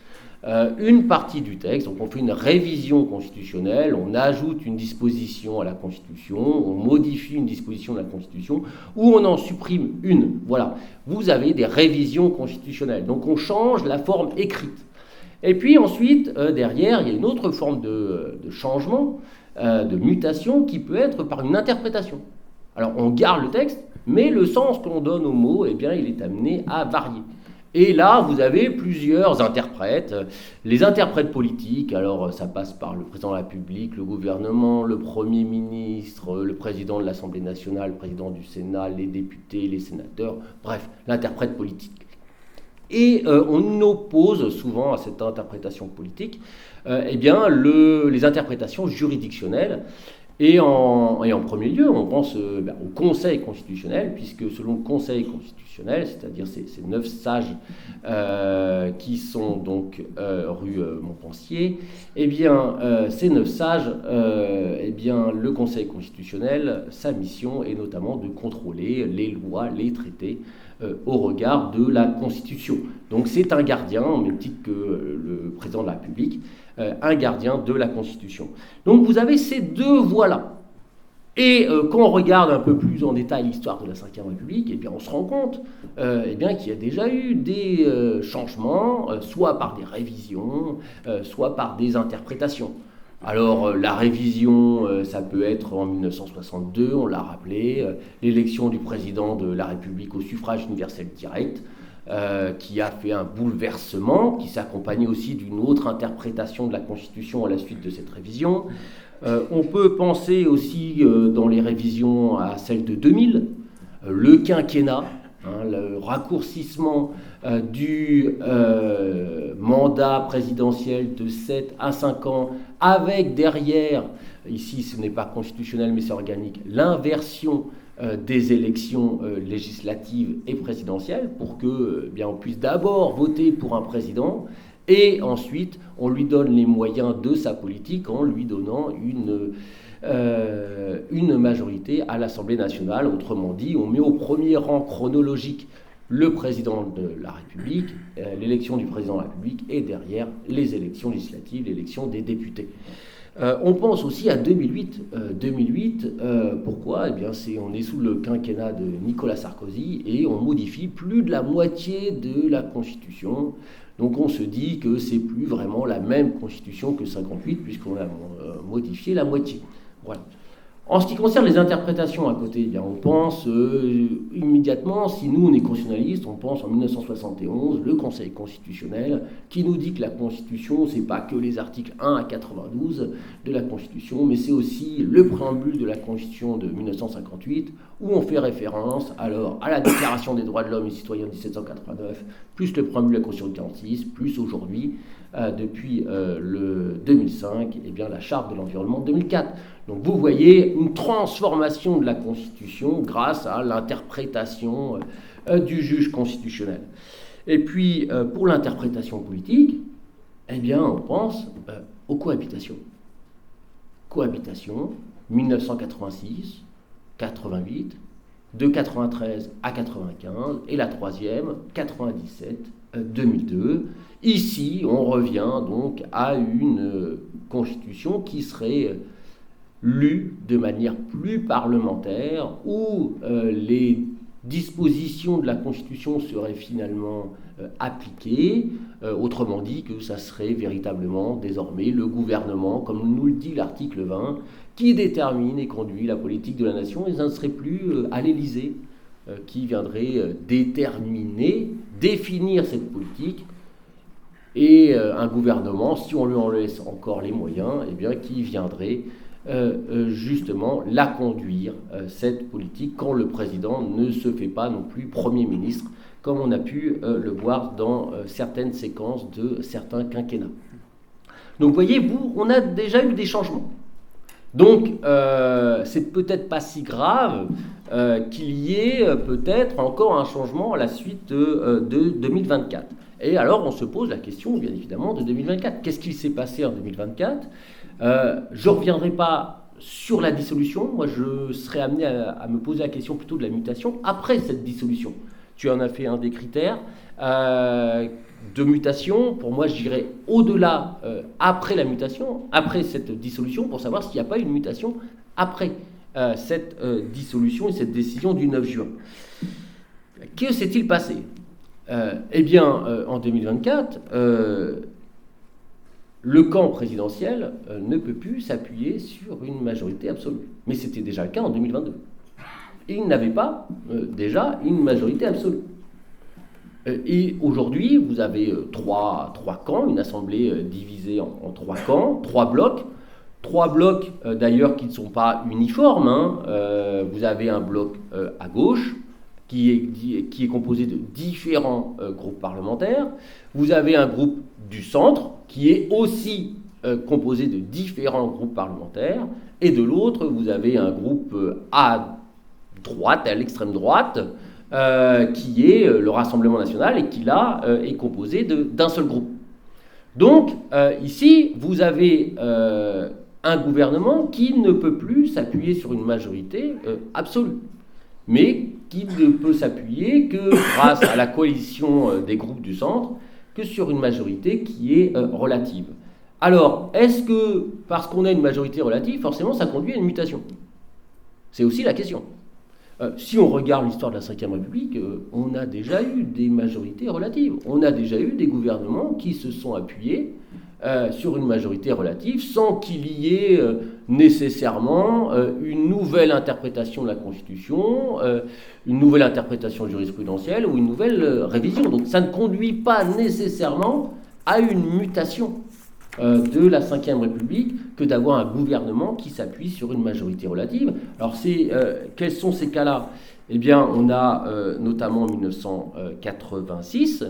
Speaker 6: une partie du texte, donc on fait une révision constitutionnelle, on ajoute une disposition à la Constitution, on modifie une disposition de la Constitution, ou on en supprime une. Voilà, vous avez des révisions constitutionnelles, donc on change la forme écrite. Et puis ensuite, derrière, il y a une autre forme de changement, de mutation, qui peut être par une interprétation. Alors, on garde le texte, mais le sens qu'on donne aux mots, il est amené à varier. Et là, vous avez plusieurs interprètes. Les interprètes politiques, alors ça passe par le président de la République, le gouvernement, le Premier ministre, le président de l'Assemblée nationale, le président du Sénat, les députés, les sénateurs, bref, l'interprète politique. Et on oppose souvent à cette interprétation politique les interprétations juridictionnelles. Et en premier lieu, on pense au Conseil constitutionnel, puisque selon le Conseil constitutionnel, c'est-à-dire ces 9 sages qui sont donc rue Montpensier, ces 9 sages, le Conseil constitutionnel, sa mission est notamment de contrôler les lois, les traités, au regard de la Constitution. Donc c'est un gardien, au même titre que le président de la République, un gardien de la Constitution. Donc vous avez ces deux voies-là. Et quand on regarde un peu plus en détail l'histoire de la Ve République, on se rend compte qu'il y a déjà eu des changements, soit par des révisions, soit par des interprétations. Alors la révision, ça peut être en 1962, on l'a rappelé, l'élection du président de la République au suffrage universel direct, qui a fait un bouleversement, qui s'accompagnait aussi d'une autre interprétation de la Constitution à la suite de cette révision. On peut penser aussi dans les révisions à celle de 2000, le quinquennat, le raccourcissement du mandat présidentiel de 7 à 5 ans, avec derrière, ici ce n'est pas constitutionnel mais c'est organique, l'inversion des élections législatives et présidentielles pour que on puisse d'abord voter pour un président et ensuite on lui donne les moyens de sa politique en lui donnant une majorité à l'Assemblée nationale. Autrement dit, on met au premier rang chronologique le président de la République, l'élection du président de la République, et derrière les élections législatives, l'élection des députés. On pense aussi à 2008. Pourquoi ? On est sous le quinquennat de Nicolas Sarkozy et on modifie plus de la moitié de la Constitution. Donc on se dit que c'est plus vraiment la même Constitution que 58 puisqu'on a modifié la moitié. Voilà. En ce qui concerne les interprétations à côté, on pense immédiatement, si nous on est constitutionnalistes, on pense en 1971, le Conseil constitutionnel qui nous dit que la Constitution, c'est pas que les articles 1 à 92 de la Constitution, mais c'est aussi le préambule de la Constitution de 1958, où on fait référence alors à la Déclaration des droits de l'homme et citoyens de 1789, plus le préambule de la Constitution de 1946, plus aujourd'hui, depuis le 2005, la Charte de l'environnement de 2004. Donc vous voyez une transformation de la Constitution grâce à l'interprétation du juge constitutionnel. Et puis pour l'interprétation politique, on pense aux cohabitations. Cohabitation, 1986, 88, de 93 à 95, et la troisième, 97-2002. Ici, on revient donc à une constitution qui serait lue de manière plus parlementaire, où les dispositions de la constitution seraient finalement appliquées, autrement dit que ça serait véritablement désormais le gouvernement, comme nous le dit l'article 20, qui détermine et conduit la politique de la nation, et ça ne serait plus à l'Élysée qui viendrait définir cette politique, et un gouvernement, si on lui en laisse encore les moyens, eh bien, qui viendrait justement la conduire, cette politique, quand le président ne se fait pas non plus Premier ministre, comme on a pu le voir dans certaines séquences de certains quinquennats. Donc voyez-vous, on a déjà eu des changements. Donc c'est peut-être pas si grave qu'il y ait peut-être encore un changement à la suite de 2024. Et alors on se pose la question, bien évidemment, de 2024. Qu'est-ce qui s'est passé en 2024 ? Je ne reviendrai pas sur la dissolution. Moi, je serais amené à me poser la question plutôt de la mutation après cette dissolution. Tu en as fait un des critères de mutation. Pour moi, je dirais au-delà, après la mutation, après cette dissolution, pour savoir s'il n'y a pas une mutation après cette dissolution et cette décision du 9 juin. Que s'est-il passé ? En 2024, le camp présidentiel ne peut plus s'appuyer sur une majorité absolue. Mais c'était déjà le cas en 2022. Il n'avait pas déjà une majorité absolue. Et aujourd'hui, vous avez trois camps, une assemblée divisée en trois camps, trois blocs d'ailleurs qui ne sont pas uniformes. Vous avez un bloc à gauche, qui est composé de différents groupes parlementaires. Vous avez un groupe du centre, qui est aussi composé de différents groupes parlementaires. Et de l'autre, vous avez un groupe à droite, à l'extrême droite, qui est le Rassemblement national, et qui, là, est composé d'un seul groupe. Donc, ici, vous avez un gouvernement qui ne peut plus s'appuyer sur une majorité absolue, mais qui ne peut s'appuyer que grâce à la coalition des groupes du centre, que sur une majorité qui est relative. Alors, est-ce que, parce qu'on a une majorité relative, forcément ça conduit à une mutation ? C'est aussi la question. Si on regarde l'histoire de la Ve République, on a déjà eu des majorités relatives. On a déjà eu des gouvernements qui se sont appuyés sur une majorité relative sans qu'il y ait nécessairement une nouvelle interprétation de la Constitution, une nouvelle interprétation jurisprudentielle ou une nouvelle révision. Donc ça ne conduit pas nécessairement à une mutation de la Ve République que d'avoir un gouvernement qui s'appuie sur une majorité relative. Alors quels sont ces cas-là ? Eh bien, on a notamment 1986,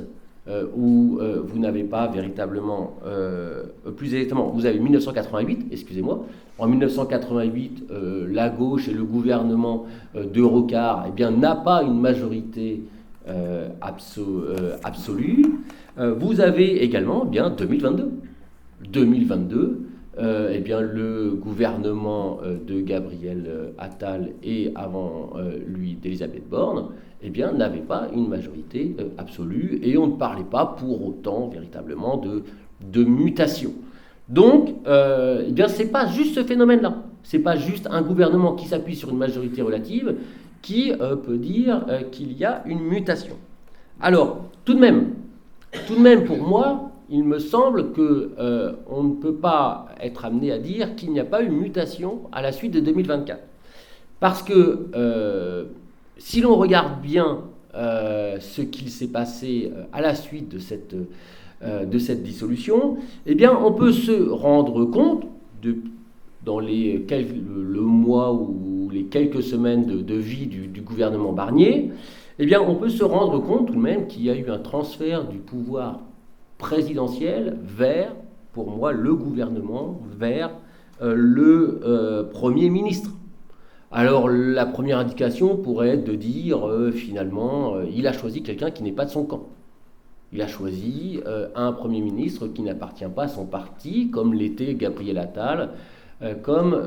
Speaker 6: où vous n'avez pas véritablement... plus exactement, vous avez 1988, excusez-moi. En 1988, la gauche et le gouvernement de Rocard n'a pas une majorité absolue. Vous avez également 2022. 2022, le gouvernement de Gabriel Attal et avant lui d'Elisabeth Borne n'avait pas une majorité absolue, et on ne parlait pas pour autant véritablement de mutation. Donc, c'est pas juste ce phénomène-là. C'est pas juste un gouvernement qui s'appuie sur une majorité relative qui peut dire qu'il y a une mutation. Alors, tout de même, pour moi, il me semble qu'on ne peut pas être amené à dire qu'il n'y a pas eu mutation à la suite de 2024. Parce que si l'on regarde bien ce qu'il s'est passé à la suite de cette dissolution, on peut se rendre compte, dans le mois ou les quelques semaines de vie du gouvernement Barnier, on peut se rendre compte tout de même qu'il y a eu un transfert du pouvoir présidentiel vers, pour moi, le gouvernement, vers le Premier ministre. Alors, la première indication pourrait être de dire, finalement, il a choisi quelqu'un qui n'est pas de son camp. Il a choisi un Premier ministre qui n'appartient pas à son parti, comme l'était Gabriel Attal, comme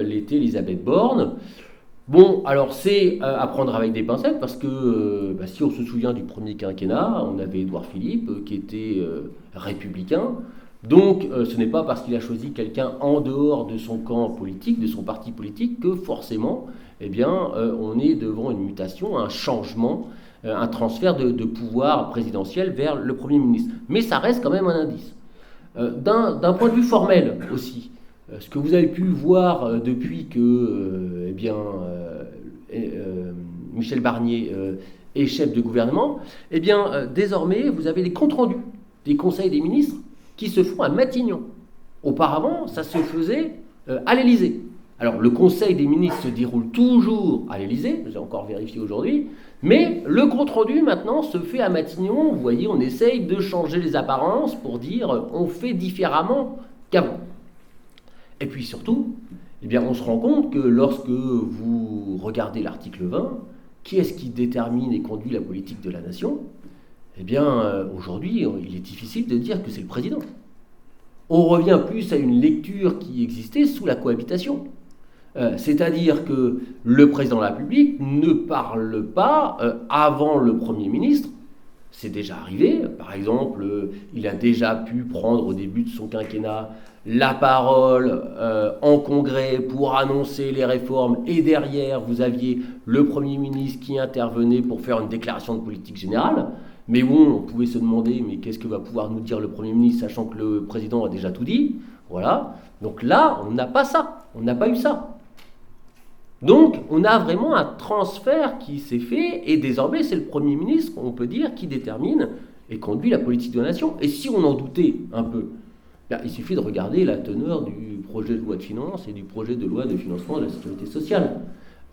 Speaker 6: l'était Elisabeth Borne. Bon, alors c'est à prendre avec des pincettes parce que si on se souvient du premier quinquennat, on avait Édouard Philippe qui était républicain. Donc ce n'est pas parce qu'il a choisi quelqu'un en dehors de son camp politique, de son parti politique, que forcément on est devant une mutation, un changement, un transfert de pouvoir présidentiel vers le Premier ministre. Mais ça reste quand même un indice. D'un point de vue formel aussi, ce que vous avez pu voir depuis que Michel Barnier est chef de gouvernement, désormais vous avez les comptes rendus des conseils des ministres qui se font à Matignon. Auparavant, ça se faisait à l'Élysée. Alors le conseil des ministres se déroule toujours à l'Élysée, j'ai encore vérifié aujourd'hui, mais le compte rendu maintenant se fait à Matignon. Vous voyez, on essaye de changer les apparences pour dire on fait différemment qu'avant. Et puis surtout, on se rend compte que lorsque vous regardez l'article 20, qui est-ce qui détermine et conduit la politique de la nation ? Aujourd'hui, il est difficile de dire que c'est le président. On revient plus à une lecture qui existait sous la cohabitation. C'est-à-dire que le président de la République ne parle pas avant le Premier ministre. C'est déjà arrivé. Par exemple, il a déjà pu prendre au début de son quinquennat la parole en congrès pour annoncer les réformes, et derrière vous aviez le Premier ministre qui intervenait pour faire une déclaration de politique générale. Mais bon, on pouvait se demander, mais qu'est-ce que va pouvoir nous dire le Premier ministre, sachant que le président a déjà tout dit. Voilà. Donc là, on n'a pas ça. On n'a pas eu ça. Donc, on a vraiment un transfert qui s'est fait, et désormais, c'est le Premier ministre, on peut dire, qui détermine et conduit la politique de la nation. Et si on en doutait un peu, il suffit de regarder la teneur du projet de loi de finances et du projet de loi de financement de la sécurité sociale.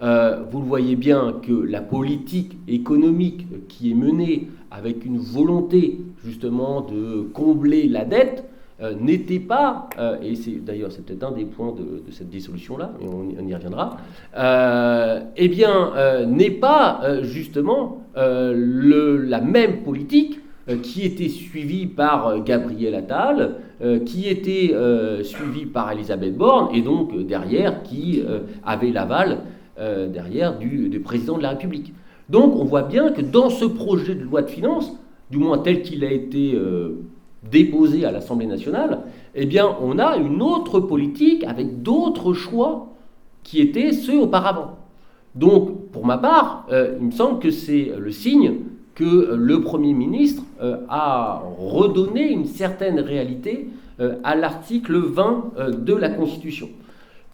Speaker 6: Vous le voyez bien que la politique économique qui est menée avec une volonté justement de combler la dette n'était pas, et c'est peut-être un des points de cette dissolution-là, mais on y reviendra, n'est pas justement la même politique qui était suivie par Gabriel Attal, qui était suivie par Elisabeth Borne, et donc derrière qui avait l'aval derrière du président de la République. Donc on voit bien que dans ce projet de loi de finances, du moins tel qu'il a été déposé à l'Assemblée nationale, on a une autre politique avec d'autres choix qui étaient ceux auparavant. Donc pour ma part, il me semble que c'est le signe que le Premier ministre a redonné une certaine réalité à l'article 20 de la Constitution.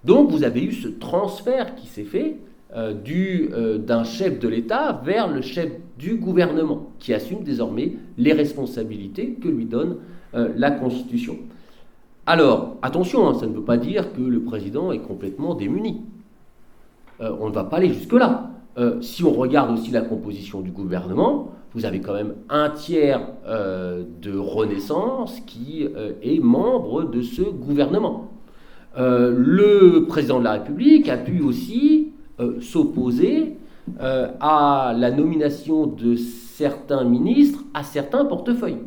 Speaker 6: Donc vous avez eu ce transfert qui s'est fait d'un chef de l'État vers le chef du gouvernement, qui assume désormais les responsabilités que lui donne la Constitution. Alors, attention, ça ne veut pas dire que le président est complètement démuni. On ne va pas aller jusque-là. Si on regarde aussi la composition du gouvernement, vous avez quand même un tiers de Renaissance qui est membre de ce gouvernement. Le président de la République a pu aussi s'opposer à la nomination de certains ministres à certains portefeuilles.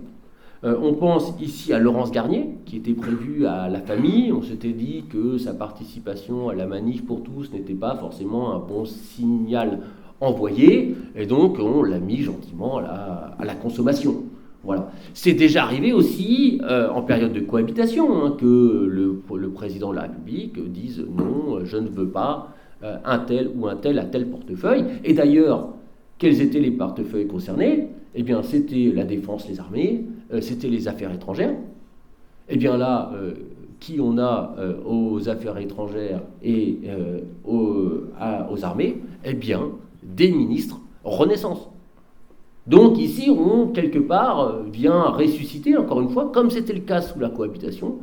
Speaker 6: On pense ici à Laurence Garnier, qui était prévue à la famille. On s'était dit que sa participation à la manif pour tous n'était pas forcément un bon signal envoyé, et donc on l'a mis gentiment à la consommation. Voilà. C'est déjà arrivé aussi en période de cohabitation que le président de la République dise non, je ne veux pas un tel ou un tel à tel portefeuille. Et d'ailleurs, quels étaient les portefeuilles concernés ? C'était la défense, les armées, c'était les affaires étrangères. Qui on a aux affaires étrangères et aux armées ? Des ministres Renaissance. Donc ici, on, quelque part, vient ressusciter, encore une fois, comme c'était le cas sous la cohabitation,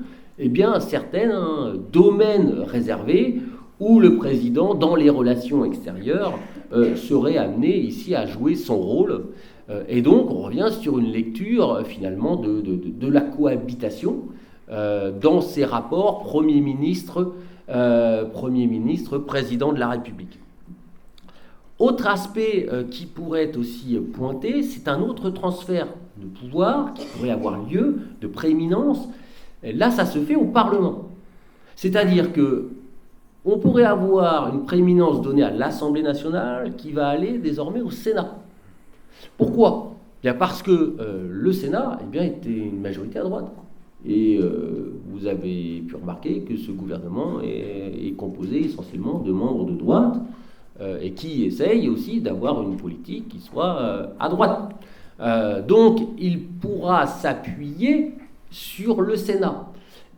Speaker 6: certains domaines réservés où le président, dans les relations extérieures, serait amené ici à jouer son rôle. Et donc, on revient sur une lecture, finalement, de la cohabitation dans ces rapports Premier ministre, président de la République. Autre aspect qui pourrait être aussi pointé, c'est un autre transfert de pouvoir qui pourrait avoir lieu, de prééminence. Là, ça se fait au Parlement. C'est-à-dire que on pourrait avoir une prééminence donnée à l'Assemblée nationale qui va aller désormais au Sénat. Pourquoi ? Bien parce que le Sénat était une majorité à droite. Et vous avez pu remarquer que ce gouvernement est composé essentiellement de membres de droite et qui essayent aussi d'avoir une politique qui soit à droite. Donc il pourra s'appuyer sur le Sénat.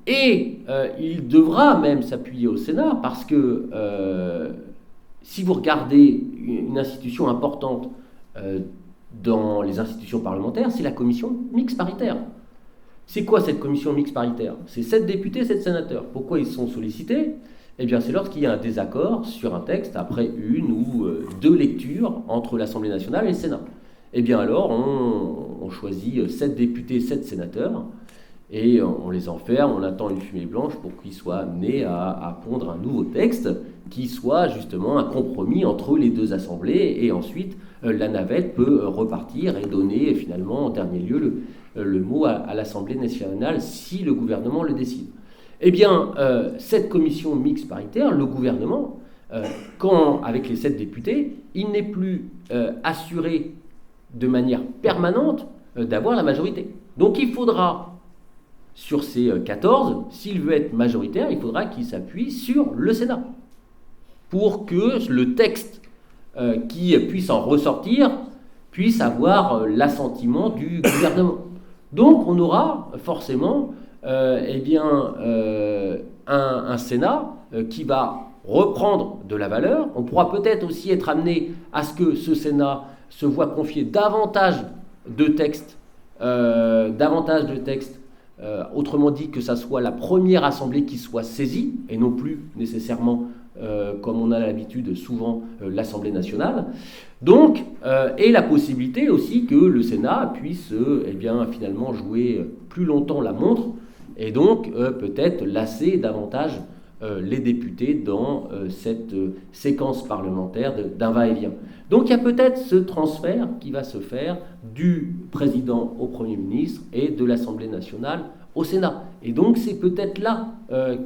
Speaker 6: Et il devra même s'appuyer au Sénat parce que si vous regardez une institution importante dans les institutions parlementaires, c'est la commission mixte paritaire. C'est quoi cette commission mixte paritaire ? C'est 7 députés, 7 sénateurs. Pourquoi ils sont sollicités ? Eh bien, c'est lorsqu'il y a un désaccord sur un texte après une ou 2 lectures entre l'Assemblée nationale et le Sénat. Eh bien alors, on choisit 7 députés, 7 sénateurs, et on les enferme, on attend une fumée blanche pour qu'ils soient amenés à pondre un nouveau texte qui soit justement un compromis entre les 2 assemblées, et ensuite la navette peut repartir et donner finalement en dernier lieu le mot à l'Assemblée nationale si le gouvernement le décide. Eh bien, cette commission mixte paritaire, le gouvernement, avec les 7 députés, il n'est plus assuré de manière permanente d'avoir la majorité. Donc il faudra, sur ces 14, s'il veut être majoritaire, il faudra qu'il s'appuie sur le Sénat pour que le texte qui puisse en ressortir puisse avoir l'assentiment du gouvernement. Donc on aura forcément un Sénat qui va reprendre de la valeur. On pourra peut-être aussi être amené à ce que ce Sénat se voit confier davantage de textes, autrement dit que ça soit la première assemblée qui soit saisie, et non plus nécessairement, comme on a l'habitude souvent, l'Assemblée nationale. Donc, et la possibilité aussi que le Sénat puisse finalement jouer plus longtemps la montre, et donc peut-être lasser davantage les députés dans cette séquence parlementaire d'un va-et-vient. Donc il y a peut-être ce transfert qui va se faire du président au Premier ministre et de l'Assemblée nationale au Sénat. Et donc c'est peut-être là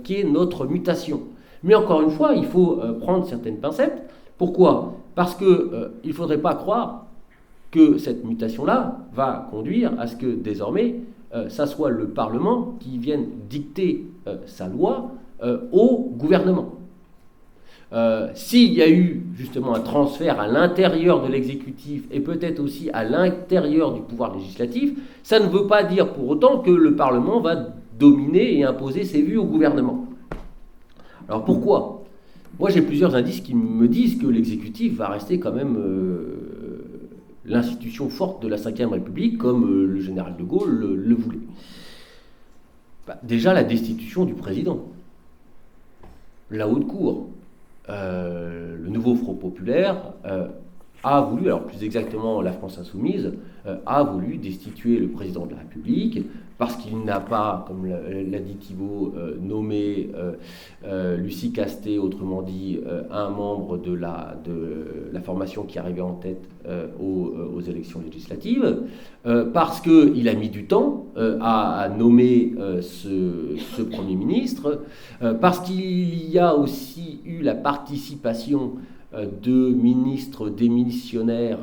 Speaker 6: qu'est notre mutation. Mais encore une fois, il faut prendre certaines pincettes. Pourquoi ? Parce qu'il ne faudrait pas croire que cette mutation-là va conduire à ce que désormais, ça soit le Parlement qui vienne dicter sa loi au gouvernement. S'il y a eu justement un transfert à l'intérieur de l'exécutif et peut-être aussi à l'intérieur du pouvoir législatif, ça ne veut pas dire pour autant que le Parlement va dominer et imposer ses vues au gouvernement. Alors pourquoi ? Moi j'ai plusieurs indices qui me disent que l'exécutif va rester quand même l'institution forte de la Ve République, comme le général de Gaulle le voulait. Déjà la destitution du président. La haute cour, le nouveau Front populaire a voulu, alors plus exactement la France insoumise, a voulu destituer le président de la République parce qu'il n'a pas, comme l'a dit Thibault, nommé Lucie Castet, autrement dit un membre de la formation qui arrivait en tête aux élections législatives, parce qu'il a mis du temps à nommer ce Premier ministre, parce qu'il y a aussi eu la participation de ministres démissionnaires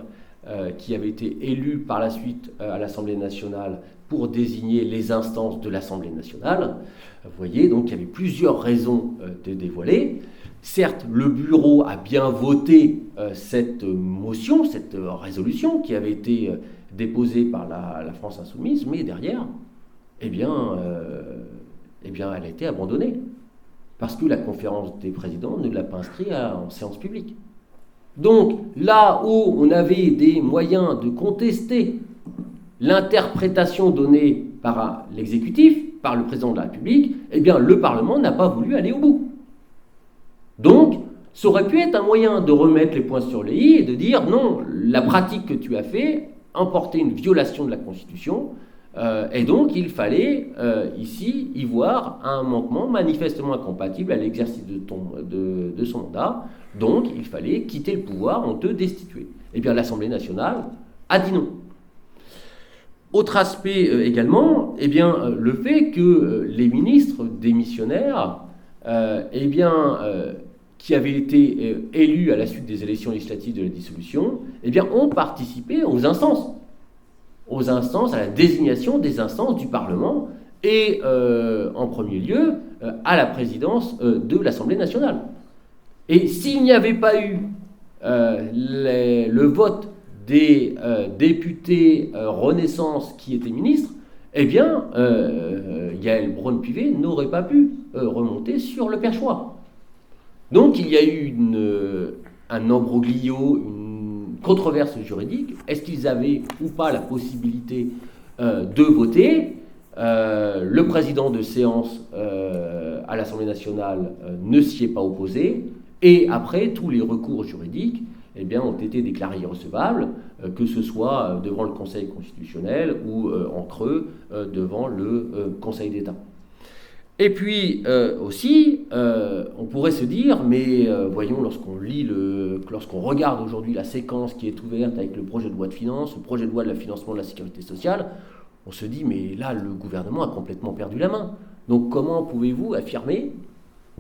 Speaker 6: qui avaient été élus par la suite à l'Assemblée nationale pour désigner les instances de l'Assemblée nationale. Vous voyez, donc il y avait plusieurs raisons de dévoiler. Certes, le bureau a bien voté cette motion, cette résolution qui avait été déposée par la France insoumise, mais derrière, elle a été abandonnée. Parce que la conférence des présidents ne l'a pas inscrit en séance publique. Donc, là où on avait des moyens de contester l'interprétation donnée par l'exécutif, par le président de la République, le Parlement n'a pas voulu aller au bout. Donc, ça aurait pu être un moyen de remettre les points sur les i et de dire non, la pratique que tu as fait emportait une violation de la Constitution, et donc il fallait ici y voir un manquement manifestement incompatible à l'exercice de son mandat, donc il fallait quitter le pouvoir, on te destituait. L'Assemblée nationale a dit non. Autre aspect également, le fait que les ministres démissionnaires qui avaient été élus à la suite des élections législatives de la dissolution, ont participé aux instances, à la désignation des instances du Parlement, et en premier lieu à la présidence de l'Assemblée nationale. Et s'il n'y avait pas eu le vote des députés Renaissance qui étaient ministres, Yaël Braun-Pivet n'aurait pas pu remonter sur le perchoir. Donc il y a eu un imbroglio, une controverse juridique. Est-ce qu'ils avaient ou pas la possibilité de voter ? Le président de séance à l'Assemblée nationale ne s'y est pas opposé. Et après, tous les recours juridiques ont été déclarés irrecevables, que ce soit devant le Conseil constitutionnel ou en creux devant le Conseil d'État. Et puis aussi, on pourrait se dire, mais voyons, lorsqu'on regarde aujourd'hui la séquence qui est ouverte avec le projet de loi de finances, le projet de loi de financement de la sécurité sociale, on se dit, mais là, le gouvernement a complètement perdu la main. Donc comment pouvez-vous affirmer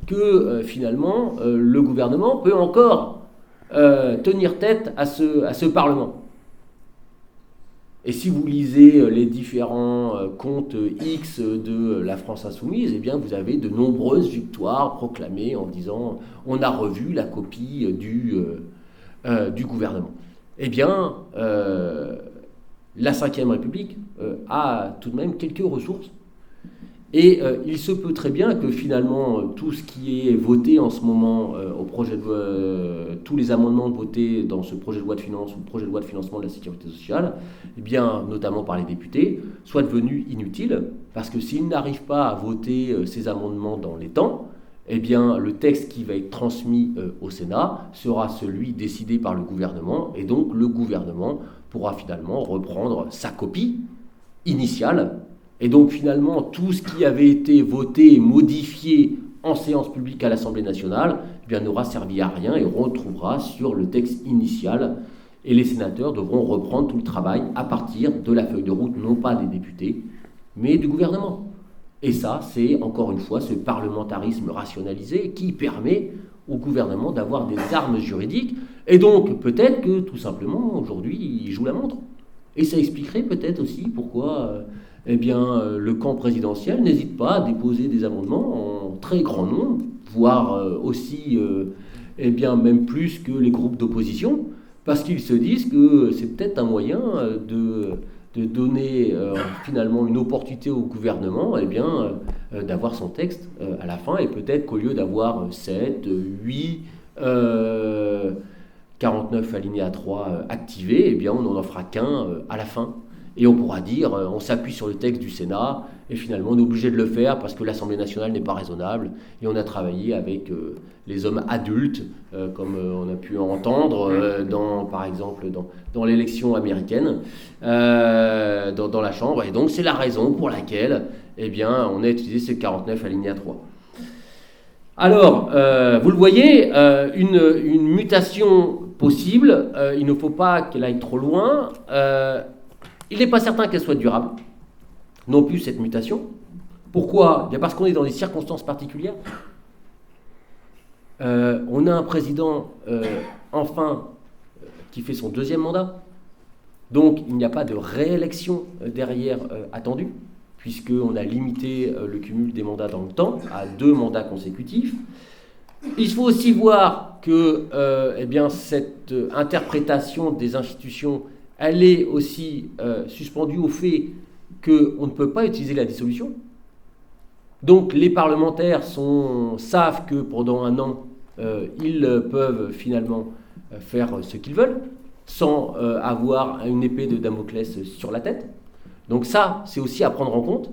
Speaker 6: que finalement, le gouvernement peut encore tenir tête à ce Parlement ? Et si vous lisez les différents comptes X de la France Insoumise, vous avez de nombreuses victoires proclamées en disant « on a revu la copie du gouvernement ». La Ve République a tout de même quelques ressources. Et il se peut très bien que finalement tout ce qui est voté en ce moment au projet de loi, tous les amendements votés dans ce projet de loi de finances ou le projet de loi de financement de la sécurité sociale, notamment par les députés, soient devenus inutiles, parce que s'ils n'arrivent pas à voter ces amendements dans les temps, le texte qui va être transmis au Sénat sera celui décidé par le gouvernement, et donc le gouvernement pourra finalement reprendre sa copie initiale. Et donc finalement, tout ce qui avait été voté et modifié en séance publique à l'Assemblée nationale n'aura servi à rien et on retrouvera sur le texte initial. Et les sénateurs devront reprendre tout le travail à partir de la feuille de route, non pas des députés, mais du gouvernement. Et ça, c'est encore une fois ce parlementarisme rationalisé qui permet au gouvernement d'avoir des armes juridiques. Et donc peut-être que tout simplement, aujourd'hui, il joue la montre. Et ça expliquerait peut-être aussi pourquoi... le camp présidentiel n'hésite pas à déposer des amendements en très grand nombre, voire aussi, même plus que les groupes d'opposition, parce qu'ils se disent que c'est peut-être un moyen de donner finalement une opportunité au gouvernement d'avoir son texte à la fin, et peut-être qu'au lieu d'avoir 7, 8, 49 alinéa 3 activés, on n'en fera qu'un à la fin. Et on pourra dire, on s'appuie sur le texte du Sénat, et finalement on est obligé de le faire parce que l'Assemblée nationale n'est pas raisonnable, et on a travaillé avec les hommes adultes, comme on a pu entendre, par exemple dans l'élection américaine, dans la Chambre, et donc c'est la raison pour laquelle on a utilisé ce 49 alinéa 3. Alors, vous le voyez, une mutation possible, il ne faut pas qu'elle aille trop loin. Il n'est pas certain qu'elle soit durable, non plus cette mutation. Pourquoi ? Parce qu'on est dans des circonstances particulières. On a un président, qui fait son 2e mandat. Donc, il n'y a pas de réélection derrière attendue, puisqu'on a limité le cumul des mandats dans le temps à 2 mandats consécutifs. Il faut aussi voir que cette interprétation des institutions, elle est aussi suspendue au fait qu'on ne peut pas utiliser la dissolution. Donc les parlementaires savent que pendant un an, ils peuvent finalement faire ce qu'ils veulent, sans avoir une épée de Damoclès sur la tête. Donc ça, c'est aussi à prendre en compte.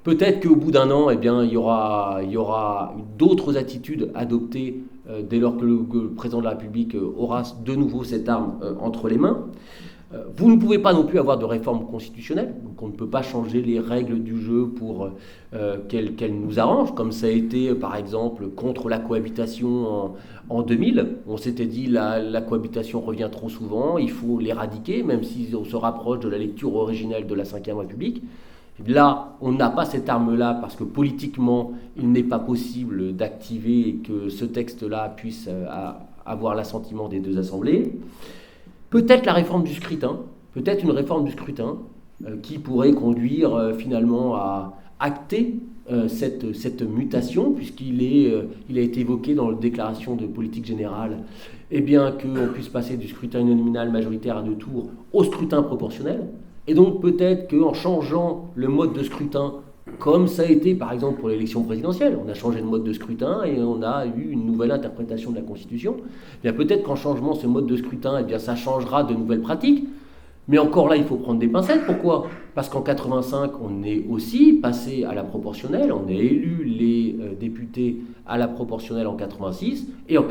Speaker 6: Peut-être qu'au bout d'un an, il y aura d'autres attitudes adoptées dès lors que le président de la République aura de nouveau cette arme entre les mains. Vous ne pouvez pas non plus avoir de réforme constitutionnelle, donc on ne peut pas changer les règles du jeu pour qu'elles nous arrangent, comme ça a été par exemple contre la cohabitation en 2000. On s'était dit la cohabitation revient trop souvent, il faut l'éradiquer, même si on se rapproche de la lecture originelle de la Ve République. Là, on n'a pas cette arme-là parce que politiquement, il n'est pas possible d'activer et que ce texte-là puisse avoir l'assentiment des deux assemblées. Peut-être la réforme du scrutin, peut-être une réforme du scrutin qui pourrait conduire finalement à acter cette mutation, puisqu'il a été évoqué dans la déclaration de politique générale, eh bien qu'on puisse passer du scrutin uninominal majoritaire à 2 tours au scrutin proportionnel. Et donc peut-être qu'en changeant le mode de scrutin, comme ça a été par exemple pour l'élection présidentielle, on a changé de mode de scrutin et on a eu une nouvelle interprétation de la Constitution, eh bien peut-être qu'en changeant ce mode de scrutin, eh bien ça changera de nouvelles pratiques. Mais encore là, il faut prendre des pincettes. Pourquoi ? Parce qu'en 85, on est aussi passé à la proportionnelle, on a élu les députés à la proportionnelle en 86, et en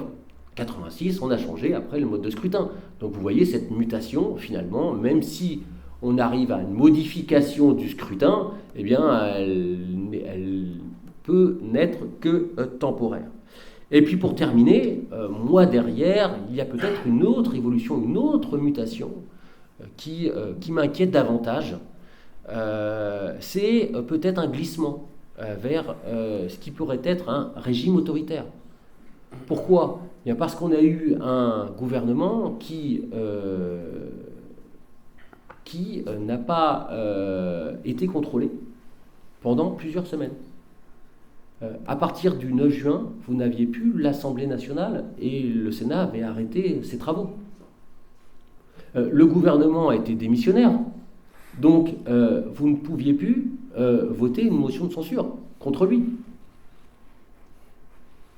Speaker 6: 86, on a changé après le mode de scrutin. Donc vous voyez cette mutation, finalement, même si on arrive à une modification du scrutin, eh bien, elle peut n'être que temporaire. Et puis pour terminer, moi derrière, il y a peut-être une autre évolution, une autre mutation qui m'inquiète davantage. C'est peut-être un glissement vers ce qui pourrait être un régime autoritaire. Pourquoi ? Eh bien parce qu'on a eu un gouvernement qui n'a pas été contrôlé pendant plusieurs semaines. À partir du 9 juin, vous n'aviez plus l'Assemblée nationale et le Sénat avait arrêté ses travaux. Le gouvernement a été démissionnaire, donc vous ne pouviez plus voter une motion de censure contre lui.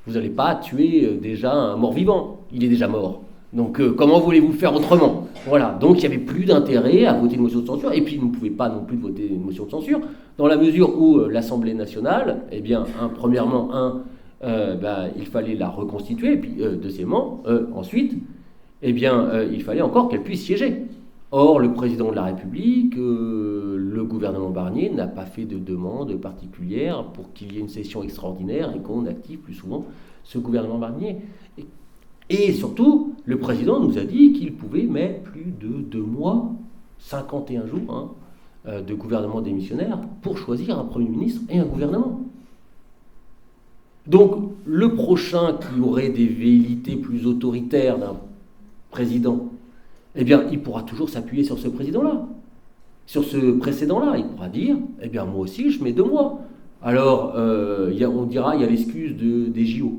Speaker 6: Vous n'allez pas tuer déjà un mort-vivant, il est déjà mort. Donc comment voulez-vous le faire autrement ? Voilà, donc il n'y avait plus d'intérêt à voter une motion de censure, et puis vous ne pouvez pas non plus voter une motion de censure, dans la mesure où l'Assemblée nationale, eh bien, premièrement, il fallait la reconstituer, et puis deuxièmement, ensuite, eh bien, il fallait encore qu'elle puisse siéger. Or, le président de la République, le gouvernement Barnier n'a pas fait de demande particulière pour qu'il y ait une session extraordinaire et qu'on active plus souvent ce gouvernement Barnier. Et surtout, le président nous a dit qu'il pouvait mettre plus de 2 mois, 51 jours de gouvernement démissionnaire pour choisir un Premier ministre et un gouvernement. Donc, le prochain qui aurait des velléités plus autoritaires d'un président, eh bien, il pourra toujours s'appuyer sur ce président-là, sur ce précédent-là. Il pourra dire, eh bien, moi aussi, je mets 2 mois. Alors, on dira, il y a l'excuse des JO.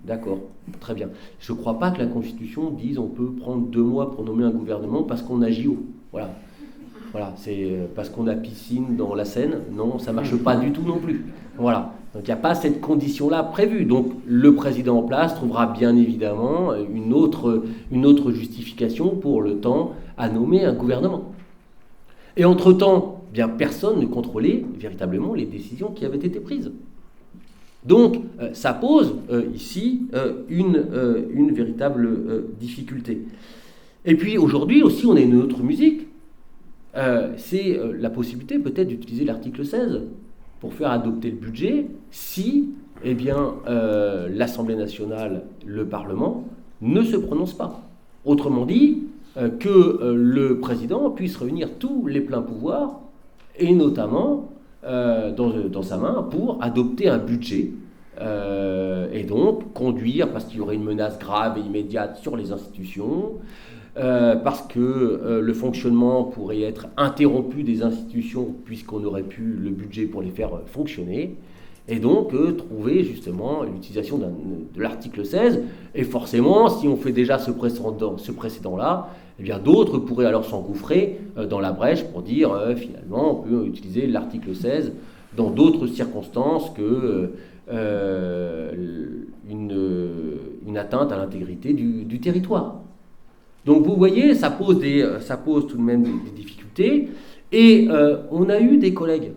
Speaker 6: D'accord, très bien. Je ne crois pas que la Constitution dise on peut prendre 2 mois pour nommer un gouvernement parce qu'on a JO. Voilà, c'est parce qu'on a piscine dans la Seine. Non, ça ne marche pas du tout non plus. Voilà, donc il n'y a pas cette condition-là prévue. Donc le président en place trouvera bien évidemment une autre justification pour le temps à nommer un gouvernement. Et entre-temps, bien personne ne contrôlait véritablement les décisions qui avaient été prises. Donc, ça pose ici une véritable difficulté. Et puis aujourd'hui aussi, on a une autre musique. C'est la possibilité peut-être d'utiliser l'article 16 pour faire adopter le budget si l'Assemblée nationale, le Parlement, ne se prononce pas. Autrement dit, que le président puisse réunir tous les pleins pouvoirs, et notamment dans sa main pour adopter un budget et donc conduire, parce qu'il y aurait une menace grave et immédiate sur les institutions, parce que le fonctionnement pourrait être interrompu des institutions puisqu'on n'aurait plus le budget pour les faire fonctionner, et donc trouver justement l'utilisation de l'article 16, et forcément si on fait déjà ce précédent-là, eh bien d'autres pourraient alors s'engouffrer dans la brèche pour dire finalement on peut utiliser l'article 16 dans d'autres circonstances que une atteinte à l'intégrité du territoire. Donc vous voyez, ça pose tout de même des difficultés, et on a eu des collègues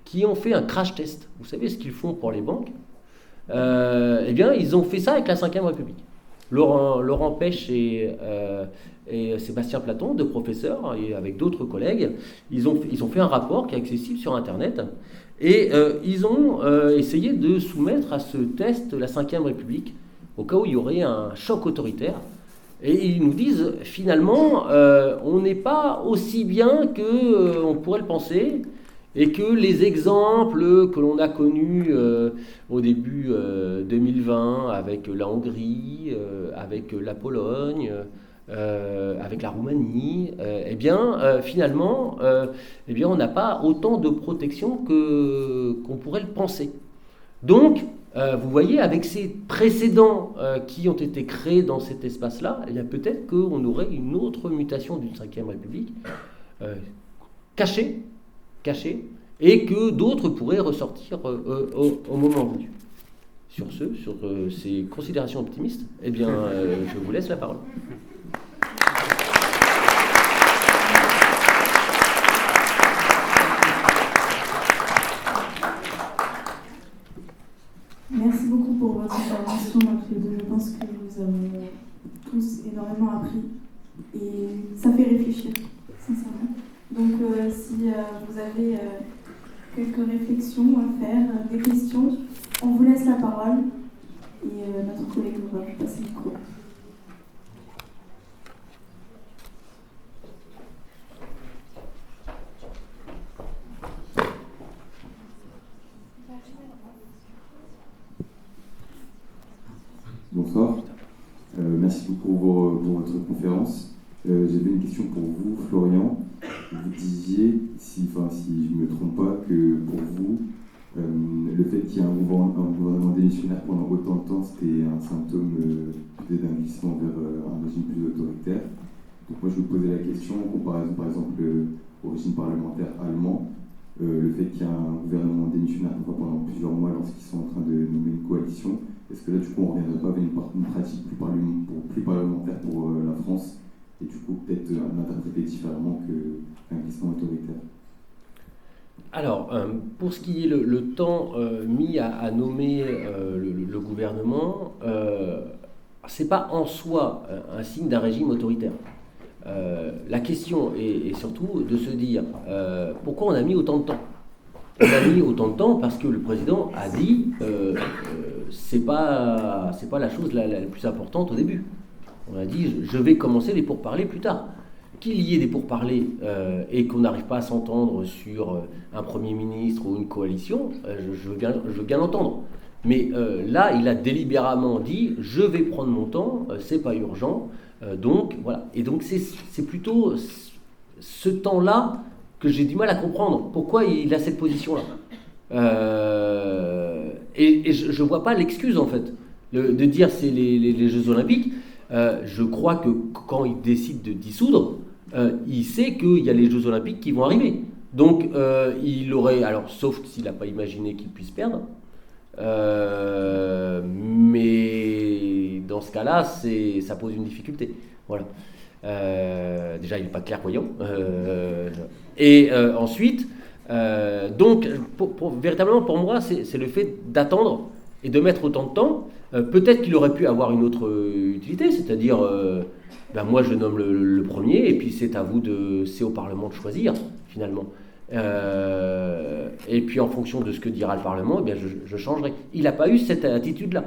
Speaker 6: qui ont fait un crash test. Vous savez ce qu'ils font pour les banques ? Eh bien, ils ont fait ça avec la Ve République. Laurent Pech et Sébastien Platon, 2 professeurs, et avec d'autres collègues, ils ont fait un rapport qui est accessible sur Internet, et ils ont essayé de soumettre à ce test la Ve République, au cas où il y aurait un choc autoritaire. Et ils nous disent, finalement, on n'est pas aussi bien qu'on pourrait le penser, Et que les exemples que l'on a connus au début 2020 avec la Hongrie, avec la Pologne, avec la Roumanie, finalement, on n'a pas autant de protection qu'on pourrait le penser. Donc, vous voyez, avec ces précédents qui ont été créés dans cet espace-là, peut-être qu'on aurait une autre mutation d'une Ve République cachée, et que d'autres pourraient ressortir au moment venu. Sur ces considérations optimistes, je vous laisse la parole.
Speaker 4: Merci beaucoup pour votre intervention, tous les deux. Je pense que nous avons tous énormément appris et ça fait réfléchir, sincèrement. Donc, si vous avez quelques réflexions à faire, des questions, on vous laisse la parole et notre collègue nous va passer le micro.
Speaker 7: Bonsoir, merci beaucoup pour votre conférence. J'avais une question pour vous, Florian. Vous disiez, si je ne me trompe pas, que pour vous, le fait qu'il y ait un gouvernement démissionnaire pendant autant de temps, c'était un symptôme peut-être d'un glissement vers un régime plus autoritaire. Donc moi je vous posais la question en comparaison par exemple au régime parlementaire allemand, le fait qu'il y ait un gouvernement démissionnaire pendant plusieurs mois lorsqu'ils sont en train de nommer une coalition, est-ce que là du coup on ne reviendrait pas vers une pratique plus parlementaire pour la France et du coup peut-être l'interpréter différemment qu'un glissement autoritaire?
Speaker 6: Alors, pour ce qui est le temps mis à nommer le gouvernement, c'est pas en soi un signe d'un régime autoritaire. La question est surtout de se dire pourquoi on a mis autant de temps. On a mis autant de temps parce que le président a dit c'est pas la chose la plus importante au début. On a dit je vais commencer les pourparlers plus tard. Qu'il y ait des pourparlers et qu'on n'arrive pas à s'entendre sur un Premier ministre ou une coalition, je veux bien l'entendre. Mais là, il a délibérément dit je vais prendre mon temps, c'est pas urgent. Donc voilà. Et donc c'est plutôt ce temps-là que j'ai du mal à comprendre. Pourquoi il a cette position-là et je vois pas l'excuse en fait de dire c'est les Jeux Olympiques. Je crois que quand il décide de dissoudre, il sait qu'il y a les Jeux Olympiques qui vont arriver. Donc il aurait, alors sauf s'il n'a pas imaginé qu'il puisse perdre, mais dans ce cas-là, ça pose une difficulté. Voilà. Déjà, il n'est pas clairvoyant. Et ensuite, donc, véritablement pour moi, c'est le fait d'attendre et de mettre autant de temps. Peut-être qu'il aurait pu avoir une autre utilité, c'est-à-dire, moi je nomme le premier, et puis c'est au Parlement de choisir, finalement. Et puis en fonction de ce que dira le Parlement, je changerai. Il n'a pas eu cette attitude-là.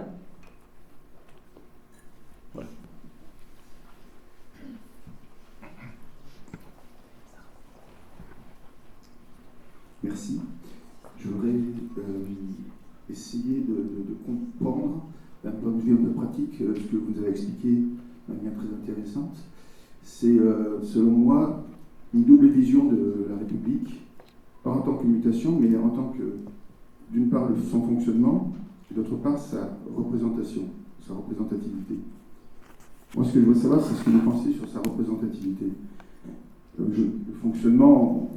Speaker 6: Voilà.
Speaker 8: Merci. Je voudrais essayer de comprendre d'un point de vue un peu pratique ce que vous nous avez expliqué de manière très intéressante. C'est, selon moi, une double vision de la République, pas en tant que mutation, mais en tant que, d'une part, son fonctionnement, et d'autre part, sa représentation, sa représentativité. Moi, ce que je veux savoir, c'est ce que vous pensez sur sa représentativité. Le fonctionnement,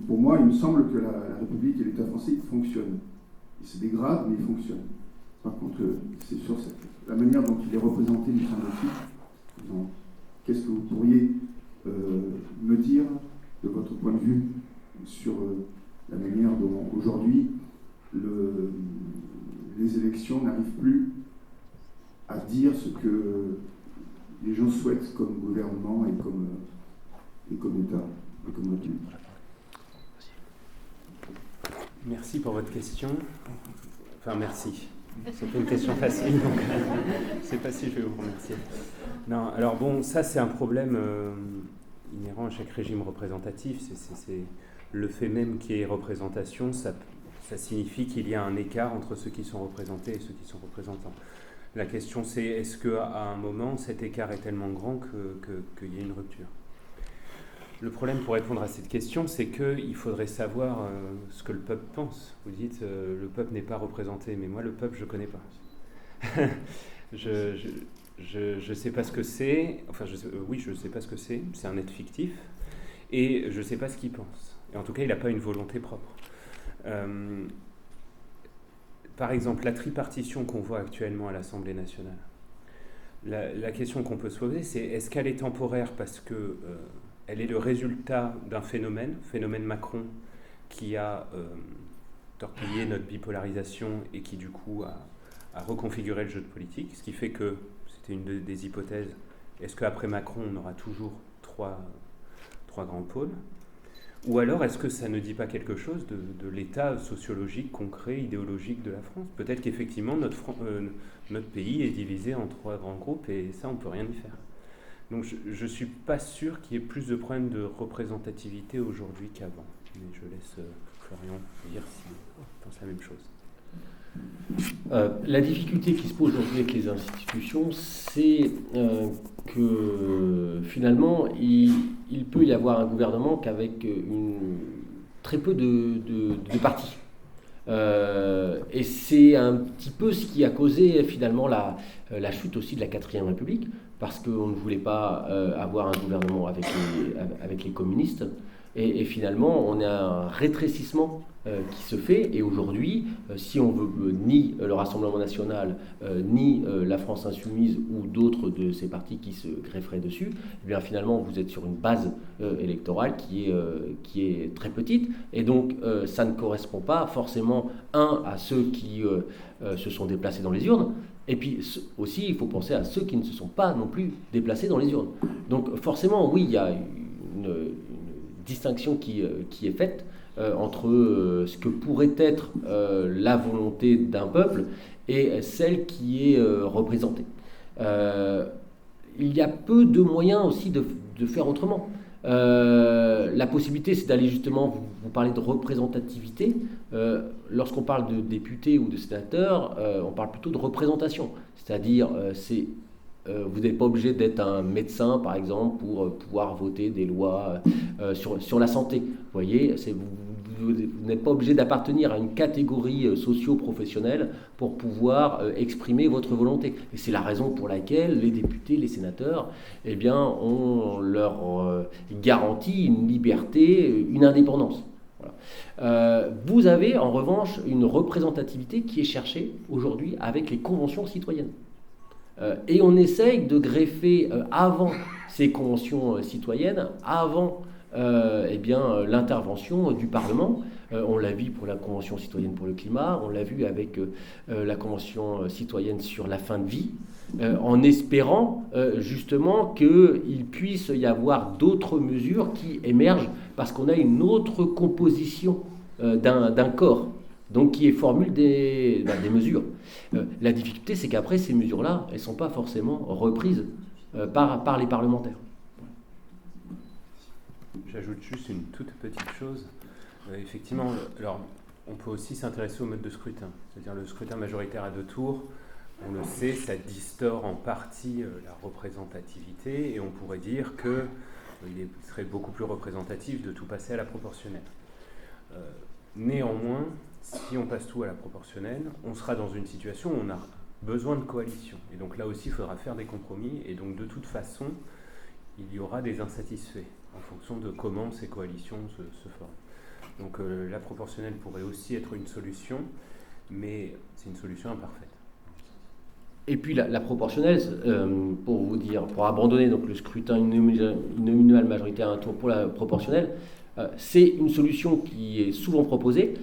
Speaker 8: pour moi, il me semble que la République et l'État français fonctionnent. Il se dégrade, mais il fonctionne. Par contre, c'est sur la manière dont il est représenté, me semble-t-il. Qu'est-ce que vous pourriez me dire de votre point de vue sur la manière dont aujourd'hui les élections n'arrivent plus à dire ce que les gens souhaitent comme gouvernement et comme État et comme République?
Speaker 5: Merci pour votre question. Enfin, merci. C'est pas une question facile, donc je ne sais pas si je vais vous remercier. Non, alors bon, ça c'est un problème inhérent à chaque régime représentatif. le fait même qu'il y ait représentation, ça signifie qu'il y a un écart entre ceux qui sont représentés et ceux qui sont représentants. La question c'est, est-ce qu'à un moment, cet écart est tellement grand qu'il y ait une rupture ? Le problème pour répondre à cette question, c'est qu'il faudrait savoir ce que le peuple pense. Vous dites, le peuple n'est pas représenté, mais moi, le peuple, je ne connais pas. Je ne sais pas ce que c'est, enfin, oui, je ne sais pas ce que c'est un être fictif, et je ne sais pas ce qu'il pense. Et en tout cas, il n'a pas une volonté propre. Par exemple, la tripartition qu'on voit actuellement à l'Assemblée nationale, la question qu'on peut se poser, c'est est-ce qu'elle est temporaire parce que elle est le résultat d'un phénomène Macron, qui a torpillé notre bipolarisation et qui du coup a reconfiguré le jeu de politique, ce qui fait que, c'était une des hypothèses, est-ce qu'après Macron on aura toujours trois grands pôles ? Ou alors, est-ce que ça ne dit pas quelque chose de l'état sociologique, concret, idéologique de la France ? Peut-être qu'effectivement, notre pays est divisé en 3 grands groupes, et ça, on ne peut rien y faire. Donc, je ne suis pas sûr qu'il y ait plus de problèmes de représentativité aujourd'hui qu'avant. Mais je laisse Florian dire s'il pense la même chose.
Speaker 6: La difficulté qui se pose aujourd'hui avec les institutions, c'est que finalement, il peut y avoir un gouvernement qu'avec très peu de partis. Et c'est un petit peu ce qui a causé finalement la chute aussi de la 4e République, parce qu'on ne voulait pas avoir un gouvernement avec les communistes. Et finalement, on a un rétrécissement qui se fait. Et aujourd'hui, si on veut ni le Rassemblement national, ni la France insoumise ou d'autres de ces partis qui se grefferaient dessus, eh bien finalement, vous êtes sur une base électorale qui est très petite. Et donc, ça ne correspond pas forcément, à ceux qui se sont déplacés dans les urnes. Et puis aussi, il faut penser à ceux qui ne se sont pas non plus déplacés dans les urnes. Donc forcément, oui, il y a une distinction qui est faite entre ce que pourrait être la volonté d'un peuple et celle qui est représentée. Il y a peu de moyens aussi de faire autrement. La possibilité, c'est d'aller justement, vous parlez de représentativité, lorsqu'on parle de députés ou de sénateurs, on parle plutôt de représentation, c'est-à-dire vous n'êtes pas obligé d'être un médecin, par exemple, pour pouvoir voter des lois sur la santé. Vous voyez, vous n'êtes pas obligé d'appartenir à une catégorie socio-professionnelle pour pouvoir exprimer votre volonté. Et c'est la raison pour laquelle les députés, les sénateurs, eh bien, on leur garantit une liberté, une indépendance. Voilà. Vous avez en revanche une représentativité qui est cherchée aujourd'hui avec les conventions citoyennes. Et on essaye de greffer avant ces conventions citoyennes, avant l'intervention du Parlement. On l'a vu pour la Convention citoyenne pour le climat, on l'a vu avec la Convention citoyenne sur la fin de vie, en espérant justement qu'il puisse y avoir d'autres mesures qui émergent parce qu'on a une autre composition d'un corps. Donc qui formule des mesures. La difficulté, c'est qu'après, ces mesures-là, elles ne sont pas forcément reprises par les parlementaires.
Speaker 5: J'ajoute juste une toute petite chose. Effectivement, alors, on peut aussi s'intéresser au mode de scrutin. C'est-à-dire le scrutin majoritaire à 2 tours, on le sait, ça distord en partie la représentativité, et on pourrait dire qu'il serait beaucoup plus représentatif de tout passer à la proportionnelle. Néanmoins, si on passe tout à la proportionnelle, on sera dans une situation où on a besoin de coalition. Et donc là aussi, il faudra faire des compromis. Et donc de toute façon, il y aura des insatisfaits en fonction de comment ces coalitions se forment. Donc la proportionnelle pourrait aussi être une solution, mais c'est une solution imparfaite.
Speaker 6: Et puis la proportionnelle, pour vous dire, pour abandonner donc le scrutin uninominal majoritaire à un tour pour la proportionnelle, c'est une solution qui est souvent proposée.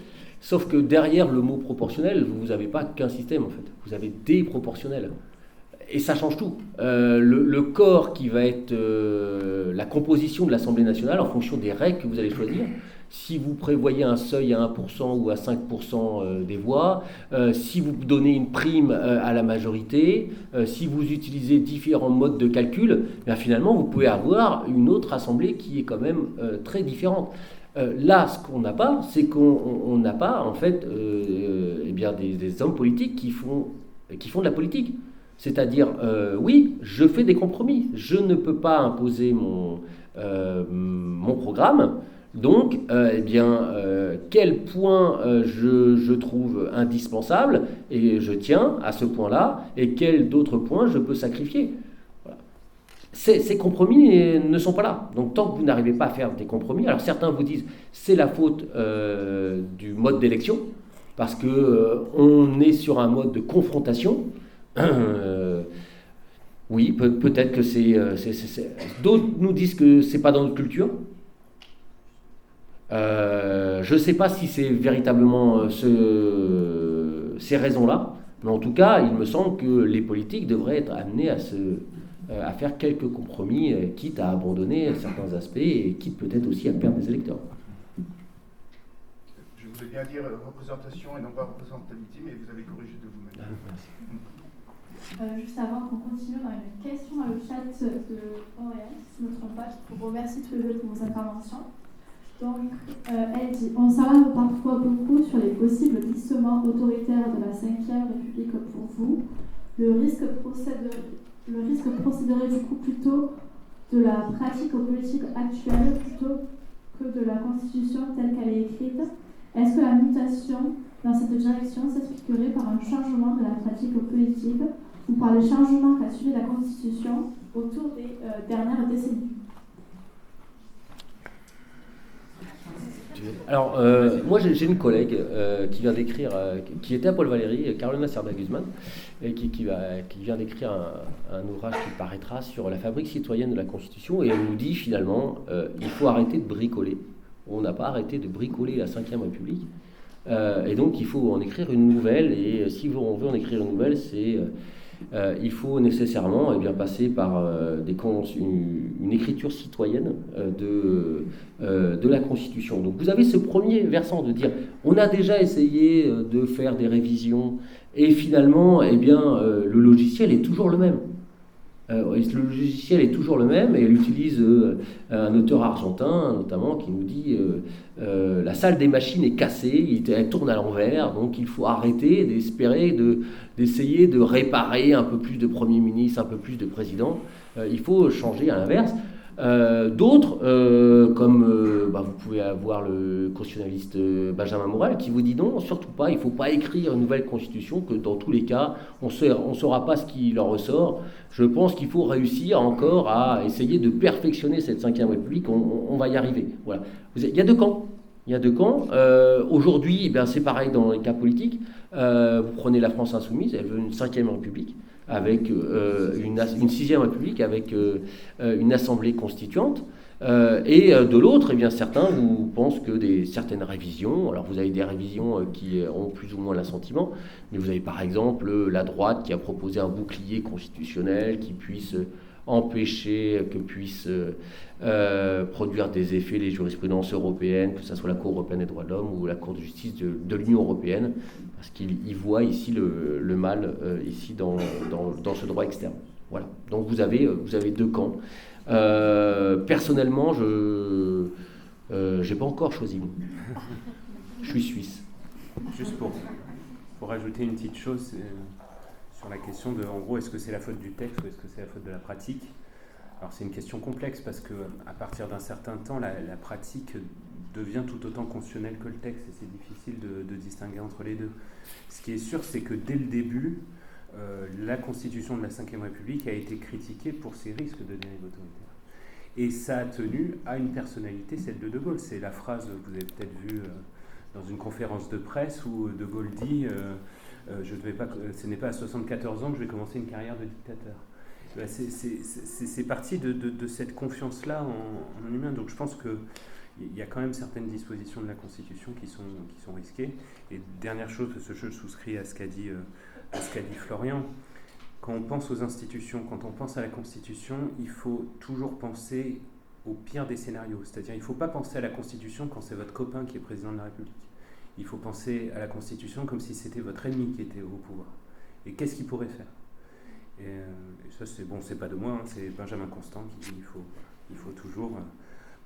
Speaker 6: Sauf que derrière le mot proportionnel, vous n'avez pas qu'un système en fait, vous avez des proportionnels. Et ça change tout. Le corps qui va être la composition de l'Assemblée nationale en fonction des règles que vous allez choisir, si vous prévoyez un seuil à 1% ou à 5% des voix, si vous donnez une prime à la majorité, si vous utilisez différents modes de calcul, bien finalement vous pouvez avoir une autre assemblée qui est quand même très différente. Là, ce qu'on n'a pas, c'est qu'on n'a pas, en fait, eh bien des hommes politiques qui font de la politique. C'est-à-dire, oui, je fais des compromis. Je ne peux pas imposer mon programme. Donc, quel point je trouve indispensable, et je tiens à ce point-là, et quels d'autres points je peux sacrifier. Voilà. Ces compromis ne sont pas là. Donc, tant que vous n'arrivez pas à faire des compromis, alors certains vous disent c'est la faute du mode d'élection, parce qu'on est sur un mode de confrontation. Oui, peut-être que c'est. D'autres nous disent que c'est pas dans notre culture. Je ne sais pas si c'est véritablement ces raisons-là, mais en tout cas, il me semble que les politiques devraient être amenés à faire quelques compromis, quitte à abandonner certains aspects et quitte peut-être aussi à perdre des électeurs.
Speaker 8: Je voulais bien dire représentation et non pas représentativité, mais vous avez corrigé de vous-même.
Speaker 2: Juste avant qu'on continue, on a une question dans le chat de Aurélie, si je ne me trompe pas, je vous remercie tous les deux pour vos interventions. Donc, elle dit « On s'alarme parfois beaucoup sur les possibles glissements autoritaires de la Ve République pour vous. Le risque procéderait du coup plutôt de la pratique politique actuelle plutôt que de la Constitution telle qu'elle est écrite. Est-ce que la mutation dans cette direction s'expliquerait par un changement de la pratique politique ou par les changements qu'a suivi la Constitution autour des dernières décennies ?»
Speaker 6: Alors, moi j'ai une collègue qui vient d'écrire, qui était à Paul Valéry, Carolina Cerda-Guzman, et qui vient d'écrire un ouvrage qui paraîtra sur la fabrique citoyenne de la Constitution, et elle nous dit finalement, il faut arrêter de bricoler. On n'a pas arrêté de bricoler la Ve République, et donc il faut en écrire une nouvelle, et si on veut en écrire une nouvelle, il faut nécessairement passer par une écriture citoyenne de la Constitution. Donc vous avez ce premier versant de dire on a déjà essayé de faire des révisions et finalement le logiciel est toujours le même. Le logiciel est toujours le même et elle utilise un auteur argentin notamment qui nous dit la salle des machines est cassée, elle tourne à l'envers, donc il faut arrêter d'essayer de réparer un peu plus de Premier ministre, un peu plus de président. Il faut changer à l'inverse. D'autres, comme vous pouvez avoir le constitutionnaliste Benjamin Morel, qui vous dit non, surtout pas, il ne faut pas écrire une nouvelle constitution, que dans tous les cas, on ne saura pas ce qui leur ressort. Je pense qu'il faut réussir encore à essayer de perfectionner cette Ve République, on va y arriver. Voilà. Il y a deux camps. Aujourd'hui, c'est pareil dans les cas politiques. Vous prenez la France insoumise, elle veut une Ve République, avec une Sixième République, avec une assemblée constituante. Et de l'autre, certains vous pensent que certaines révisions, alors vous avez des révisions qui ont plus ou moins l'assentiment, mais vous avez par exemple la droite qui a proposé un bouclier constitutionnel qui puisse empêcher que puissent produire des effets les jurisprudences européennes, que ce soit la Cour européenne des droits de l'homme ou la Cour de justice de l'Union européenne, parce qu'ils voient ici le mal ici dans ce droit externe. Voilà. Donc vous avez deux camps. Personnellement, je n'ai pas encore choisi. Je suis suisse.
Speaker 5: Juste pour ajouter une petite chose sur la question de, en gros, est-ce que c'est la faute du texte ou est-ce que c'est la faute de la pratique ? Alors c'est une question complexe parce qu'à partir d'un certain temps, la pratique devient tout autant constitutionnelle que le texte et c'est difficile de distinguer entre les deux. Ce qui est sûr, c'est que dès le début, la constitution de la Ve République a été critiquée pour ses risques de dérive autoritaire. Et ça a tenu à une personnalité, celle de De Gaulle. C'est la phrase que vous avez peut-être vue dans une conférence de presse où De Gaulle dit ce n'est pas à 74 ans que je vais commencer une carrière de dictateur. C'est parti de cette confiance-là en humain. Donc je pense qu'il y a quand même certaines dispositions de la Constitution qui sont risquées. Et dernière chose, parce que je souscris à ce qu'a dit Florian, quand on pense aux institutions, quand on pense à la Constitution, il faut toujours penser au pire des scénarios. C'est-à-dire il ne faut pas penser à la Constitution quand c'est votre copain qui est président de la République. Il faut penser à la Constitution comme si c'était votre ennemi qui était au pouvoir. Et qu'est-ce qu'il pourrait faire ? Et ça, c'est pas de moi, hein, c'est Benjamin Constant qui dit il faut toujours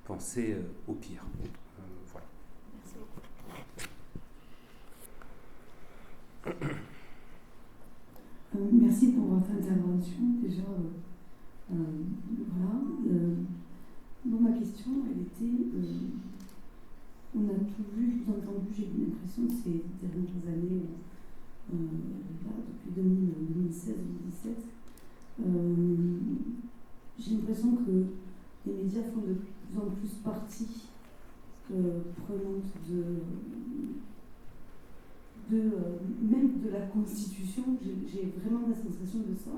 Speaker 5: penser au pire.
Speaker 9: Merci pour votre intervention. Déjà, voilà. Bon, ma question, elle était, on a tout vu, tout entendu, j'ai eu l'impression ces dernières années, là, depuis 2016-2017, j'ai l'impression que les médias font de plus en plus partie prenante même de la Constitution. J'ai vraiment la sensation de ça.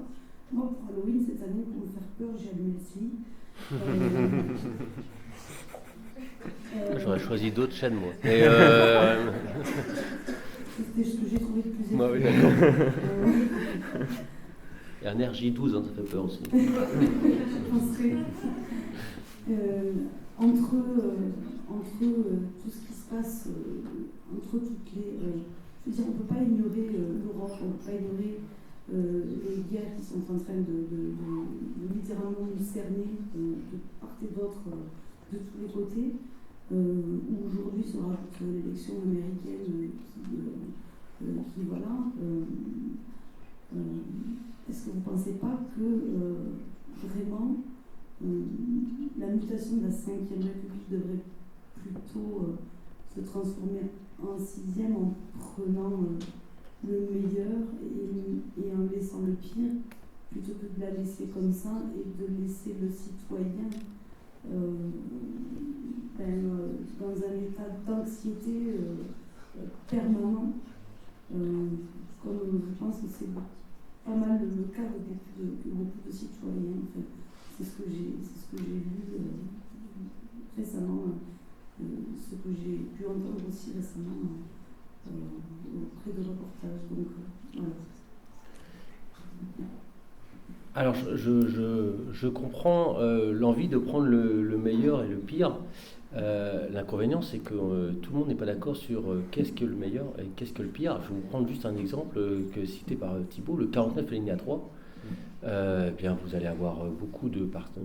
Speaker 9: Moi, pour Halloween, cette année, pour me faire peur, j'ai allumé le CI.
Speaker 6: J'aurais choisi d'autres chaînes, moi.
Speaker 9: C'était ce que j'ai trouvé le plus
Speaker 6: oui, d'accord. Et un RJ12, ça fait peur aussi.
Speaker 9: Je penserais entre tout ce qui se passe, entre toutes les... je veux dire, on ne peut pas ignorer l'Europe, on ne peut pas ignorer les guerres qui sont en train de littéralement nous cerner de part et d'autre, de tous les côtés. Où aujourd'hui se rajoute l'élection américaine qui voilà. Est-ce que vous ne pensez pas que vraiment la mutation de la 5e République devrait plutôt se transformer en 6e en prenant le meilleur et en laissant le pire, plutôt que de la laisser comme ça et de laisser le citoyen dans un état d'anxiété permanent, comme je pense que c'est pas mal le cas de beaucoup de citoyens. En fait. C'est ce que j'ai lu récemment, ce que j'ai pu entendre aussi récemment auprès de reportages. Donc voilà.
Speaker 6: Alors, je comprends l'envie de prendre le meilleur et le pire. L'inconvénient, c'est que tout le monde n'est pas d'accord sur qu'est-ce que le meilleur et qu'est-ce que le pire. Je vais vous prendre juste un exemple cité par Thibault, le 49 alinéa 3. Bien, vous allez avoir beaucoup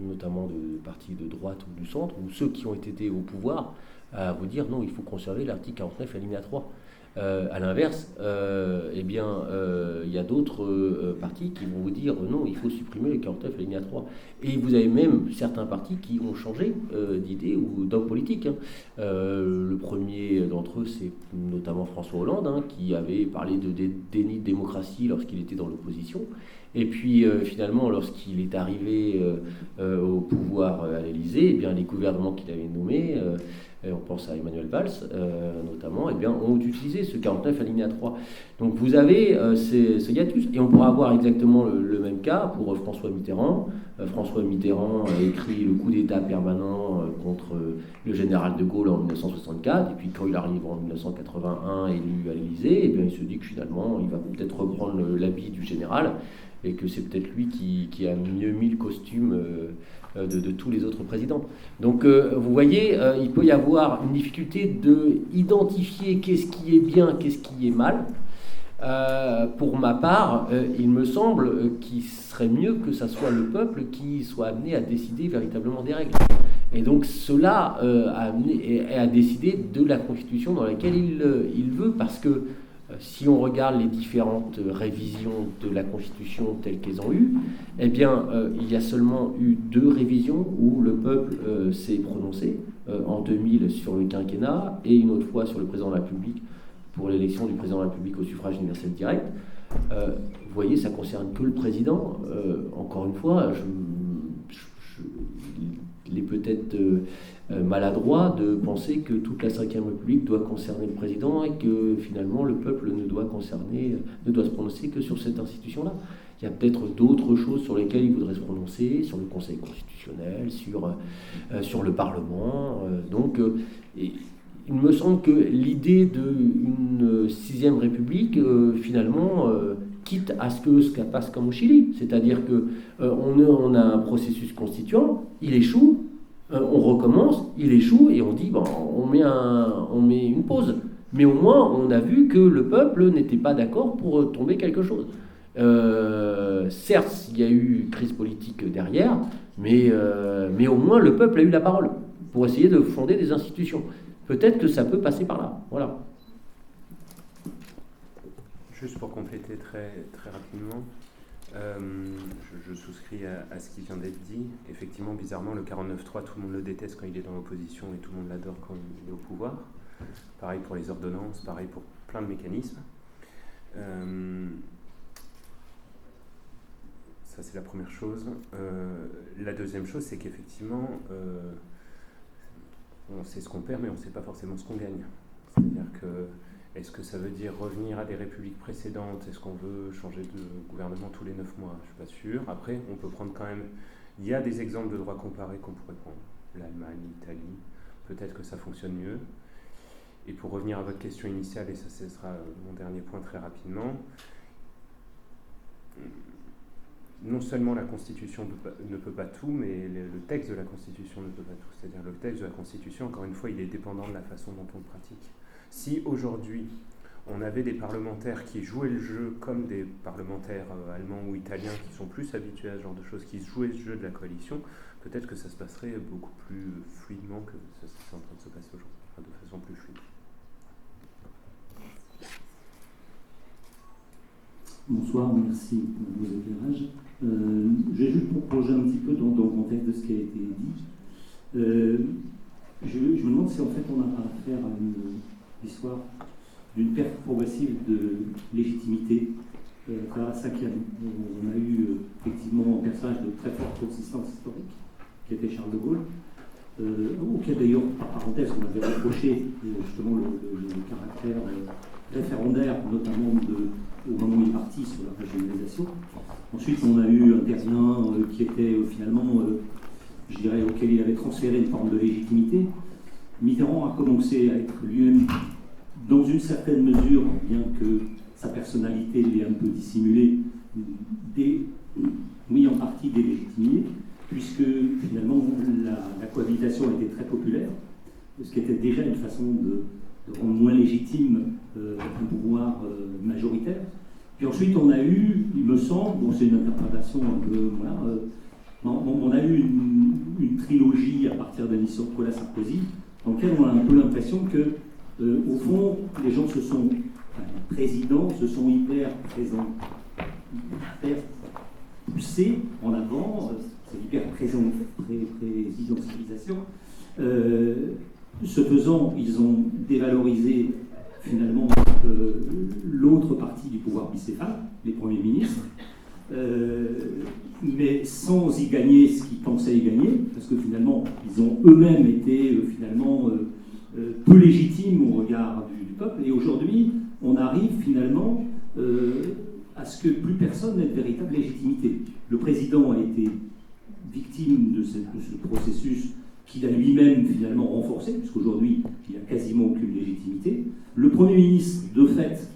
Speaker 6: notamment de partis de droite ou du centre, ou ceux qui ont été au pouvoir, à vous dire non, il faut conserver l'article 49 alinéa 3. À l'inverse, il y a d'autres partis qui vont vous dire non, il faut supprimer le 49 alinéa 3. Et vous avez même certains partis qui ont changé d'idée ou d'homme politique. Le premier d'entre eux, c'est notamment François Hollande, qui avait parlé de déni de démocratie lorsqu'il était dans l'opposition. Et puis finalement, lorsqu'il est arrivé au pouvoir à l'Élysée, les gouvernements qu'il avait nommés, on pense à Emmanuel Valls notamment, ont utilisé ce 49 alinéa 3. Donc vous avez ce hiatus. Et on pourra avoir exactement le même cas pour François Mitterrand. François Mitterrand a écrit le coup d'État permanent contre le général de Gaulle en 1964. Et puis quand il arrive en 1981 élu à l'Élysée, il se dit que finalement il va peut-être reprendre l'habit du général et que c'est peut-être lui qui a mieux mis le costume de tous les autres présidents. Donc vous voyez, il peut y avoir une difficulté d'identifier qu'est-ce qui est bien, qu'est-ce qui est mal. Pour ma part, il me semble qu'il serait mieux que ça soit le peuple qui soit amené à décider véritablement des règles. Et donc cela a décidé de la Constitution dans laquelle il veut, parce que si on regarde les différentes révisions de la Constitution telles qu'elles ont eues, il y a seulement eu 2 révisions où le peuple s'est prononcé, en 2000 sur le quinquennat et une autre fois sur le président de la République pour l'élection du président de la République au suffrage universel direct. Vous voyez, ça ne concerne que le président. Encore une fois, il est peut-être maladroit de penser que toute la Ve République doit concerner le président et que finalement le peuple ne doit se prononcer que sur cette institution-là. Il y a peut-être d'autres choses sur lesquelles il voudrait se prononcer, sur le Conseil constitutionnel, sur le Parlement. Il me semble que l'idée d'une 6e République, finalement, quitte à ce que ça passe comme au Chili, c'est-à-dire qu'on a un processus constituant, il échoue, on recommence, il échoue, et on dit, on met une pause. Mais au moins, on a vu que le peuple n'était pas d'accord pour tomber quelque chose. Certes, il y a eu crise politique derrière, mais au moins le peuple a eu la parole pour essayer de fonder des institutions. Peut-être que ça peut passer par là. Voilà.
Speaker 5: Je Juste pour compléter très rapidement, je souscris à ce qui vient d'être dit. Effectivement, bizarrement, le 49.3, tout le monde le déteste quand il est dans l'opposition et tout le monde l'adore quand il est au pouvoir. Pareil pour les ordonnances, pareil pour plein de mécanismes. Ça, c'est la première chose. La deuxième chose, c'est qu'effectivement, on sait ce qu'on perd, mais on ne sait pas forcément ce qu'on gagne. C'est-à-dire que, est-ce que ça veut dire revenir à des républiques précédentes? Est-ce qu'on veut changer de gouvernement tous les 9 mois? Je ne suis pas sûr. Après, on peut prendre quand même... Il y a des exemples de droit comparé qu'on pourrait prendre. L'Allemagne, l'Italie. Peut-être que ça fonctionne mieux. Et pour revenir à votre question initiale, et ça ce sera mon dernier point très rapidement, non seulement la Constitution ne peut pas tout, mais le texte de la Constitution ne peut pas tout. C'est-à-dire le texte de la Constitution, encore une fois, il est dépendant de la façon dont on le pratique. Si aujourd'hui, on avait des parlementaires qui jouaient le jeu comme des parlementaires allemands ou italiens qui sont plus habitués à ce genre de choses, qui jouaient le jeu de la coalition, peut-être que ça se passerait beaucoup plus fluidement que ça c'est en train de se passer aujourd'hui, enfin, de façon plus fluide.
Speaker 10: Bonsoir, merci pour vos éclairages. Je vais juste prolonger un petit peu dans le contexte de ce qui a été dit. Je me demande si en fait on n'a pas affaire à une histoire d'une perte progressive de légitimité à la 5e. On a eu effectivement un personnage de très forte consistance historique, qui était Charles de Gaulle, auquel d'ailleurs, par parenthèse, on avait reproché justement le caractère référendaire, notamment au moment où il est parti sur la régionalisation. Ensuite, on a eu un Perrien qui était finalement, je dirais, auquel il avait transféré une forme de légitimité. Mitterrand a commencé à être lui-même, dans une certaine mesure, bien que sa personnalité l'ait un peu dissimulée, oui, en partie délégitimé, puisque finalement la cohabitation était très populaire, ce qui était déjà une façon de rendre moins légitime un pouvoir majoritaire. Puis ensuite, on a eu, il me semble, bon, c'est une interprétation un peu, voilà, on a eu une trilogie à partir de Nicolas Sarkozy, dans laquelle on a un peu l'impression que, au fond, les gens les présidents se sont hyper présents, hyper poussés en avant, c'est hyper présidentialisation. Ce faisant, ils ont dévalorisé finalement l'autre partie du pouvoir bicéphale, les premiers ministres, mais sans y gagner ce qu'ils pensaient y gagner, parce que finalement, ils ont eux-mêmes été finalement peu légitimes au regard du peuple, et aujourd'hui, on arrive finalement à ce que plus personne n'ait de véritable légitimité. Le président a été victime de ce processus qu'il a lui-même finalement renforcé, puisqu'aujourd'hui, il n'a quasiment aucune légitimité. Le Premier ministre, de fait,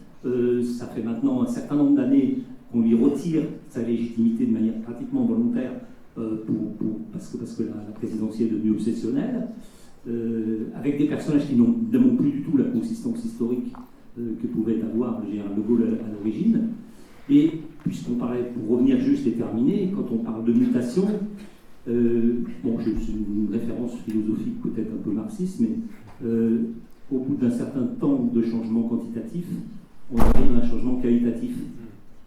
Speaker 10: ça fait maintenant un certain nombre d'années qu'on lui retire sa légitimité de manière pratiquement volontaire, parce que la présidentielle est devenue obsessionnelle, avec des personnages qui n'ont plus du tout la consistance historique que pouvait avoir le général de Gaulle à l'origine. Et puisqu'on parlait, pour revenir juste et terminer, quand on parle de mutation, c'est une référence philosophique peut-être un peu marxiste, mais au bout d'un certain temps de changement quantitatif, on arrive à un changement qualitatif.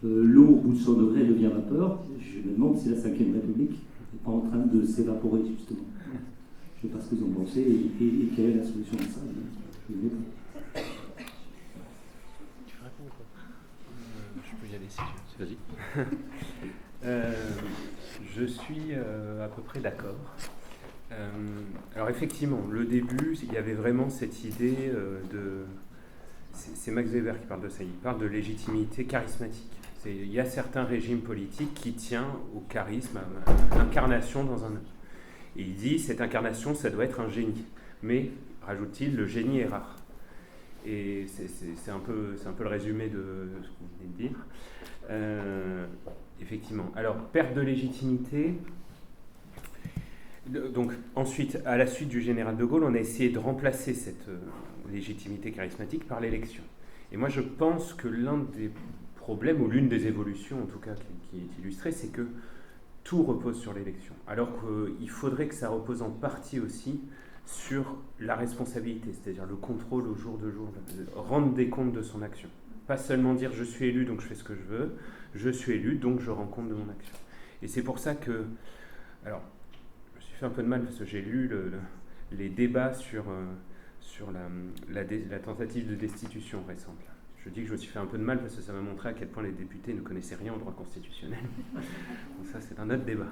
Speaker 10: L'eau, au bout de 100 degrés, devient vapeur. Je me demande si la 5e République n'est pas en train de s'évaporer, justement. Je ne sais pas ce que vous en pensez et quelle est la solution à ça.
Speaker 5: Je peux y aller si tu veux. Vas-y. Je suis à peu près d'accord. Alors effectivement, le début, il y avait vraiment cette idée de... C'est Max Weber qui parle de ça, il parle de légitimité charismatique. Il y a certains régimes politiques qui tiennent au charisme, à l'incarnation dans un homme. Et il dit, cette incarnation, ça doit être un génie. Mais, rajoute-t-il, le génie est rare. Et c'est un peu le résumé de ce que vous venez de dire. Effectivement. Alors, perte de légitimité. Donc, ensuite, à la suite du général de Gaulle, on a essayé de remplacer cette légitimité charismatique par l'élection. Et moi, je pense que l'un des problèmes, ou l'une des évolutions, en tout cas, qui est illustrée, c'est que tout repose sur l'élection. Alors qu'il faudrait que ça repose en partie aussi sur la responsabilité, c'est-à-dire le contrôle au jour le jour, rendre des comptes de son action. Pas seulement dire je suis élu donc je fais ce que je veux, je suis élu donc je rends compte de mon action. Et c'est pour ça que, alors je me suis fait un peu de mal parce que j'ai lu les débats sur la tentative de destitution récente. Je dis que je me suis fait un peu de mal parce que ça m'a montré à quel point les députés ne connaissaient rien au droit constitutionnel. Donc ça, c'est un autre débat.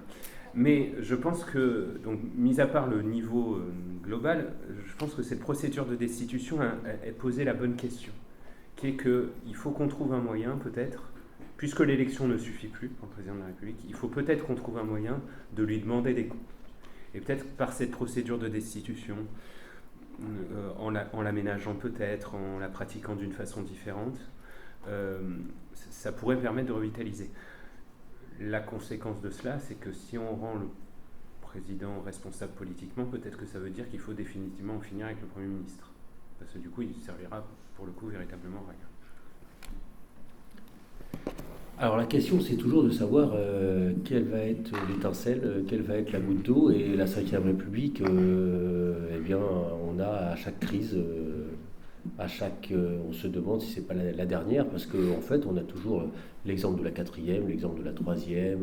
Speaker 5: Mais je pense que, donc, mis à part le niveau global, je pense que cette procédure de destitution a posé la bonne question, qui est qu'il faut qu'on trouve un moyen, peut-être, puisque l'élection ne suffit plus pour le président de la République, il faut peut-être qu'on trouve un moyen de lui demander des comptes. Et peut-être par cette procédure de destitution, en l'aménageant peut-être, en la pratiquant d'une façon différente, ça pourrait permettre de revitaliser. La conséquence de cela, c'est que si on rend le président responsable politiquement, peut-être que ça veut dire qu'il faut définitivement en finir avec le Premier ministre. Parce que du coup, il servira pour le coup véritablement à rien.
Speaker 6: Alors la question, c'est toujours de savoir quelle va être l'étincelle, quelle va être la goutte d'eau. Et la Ve République, eh bien, on a à chaque crise, on se demande si c'est pas la dernière, parce qu'en fait, on a toujours l'exemple de la 4e, l'exemple de la 3e,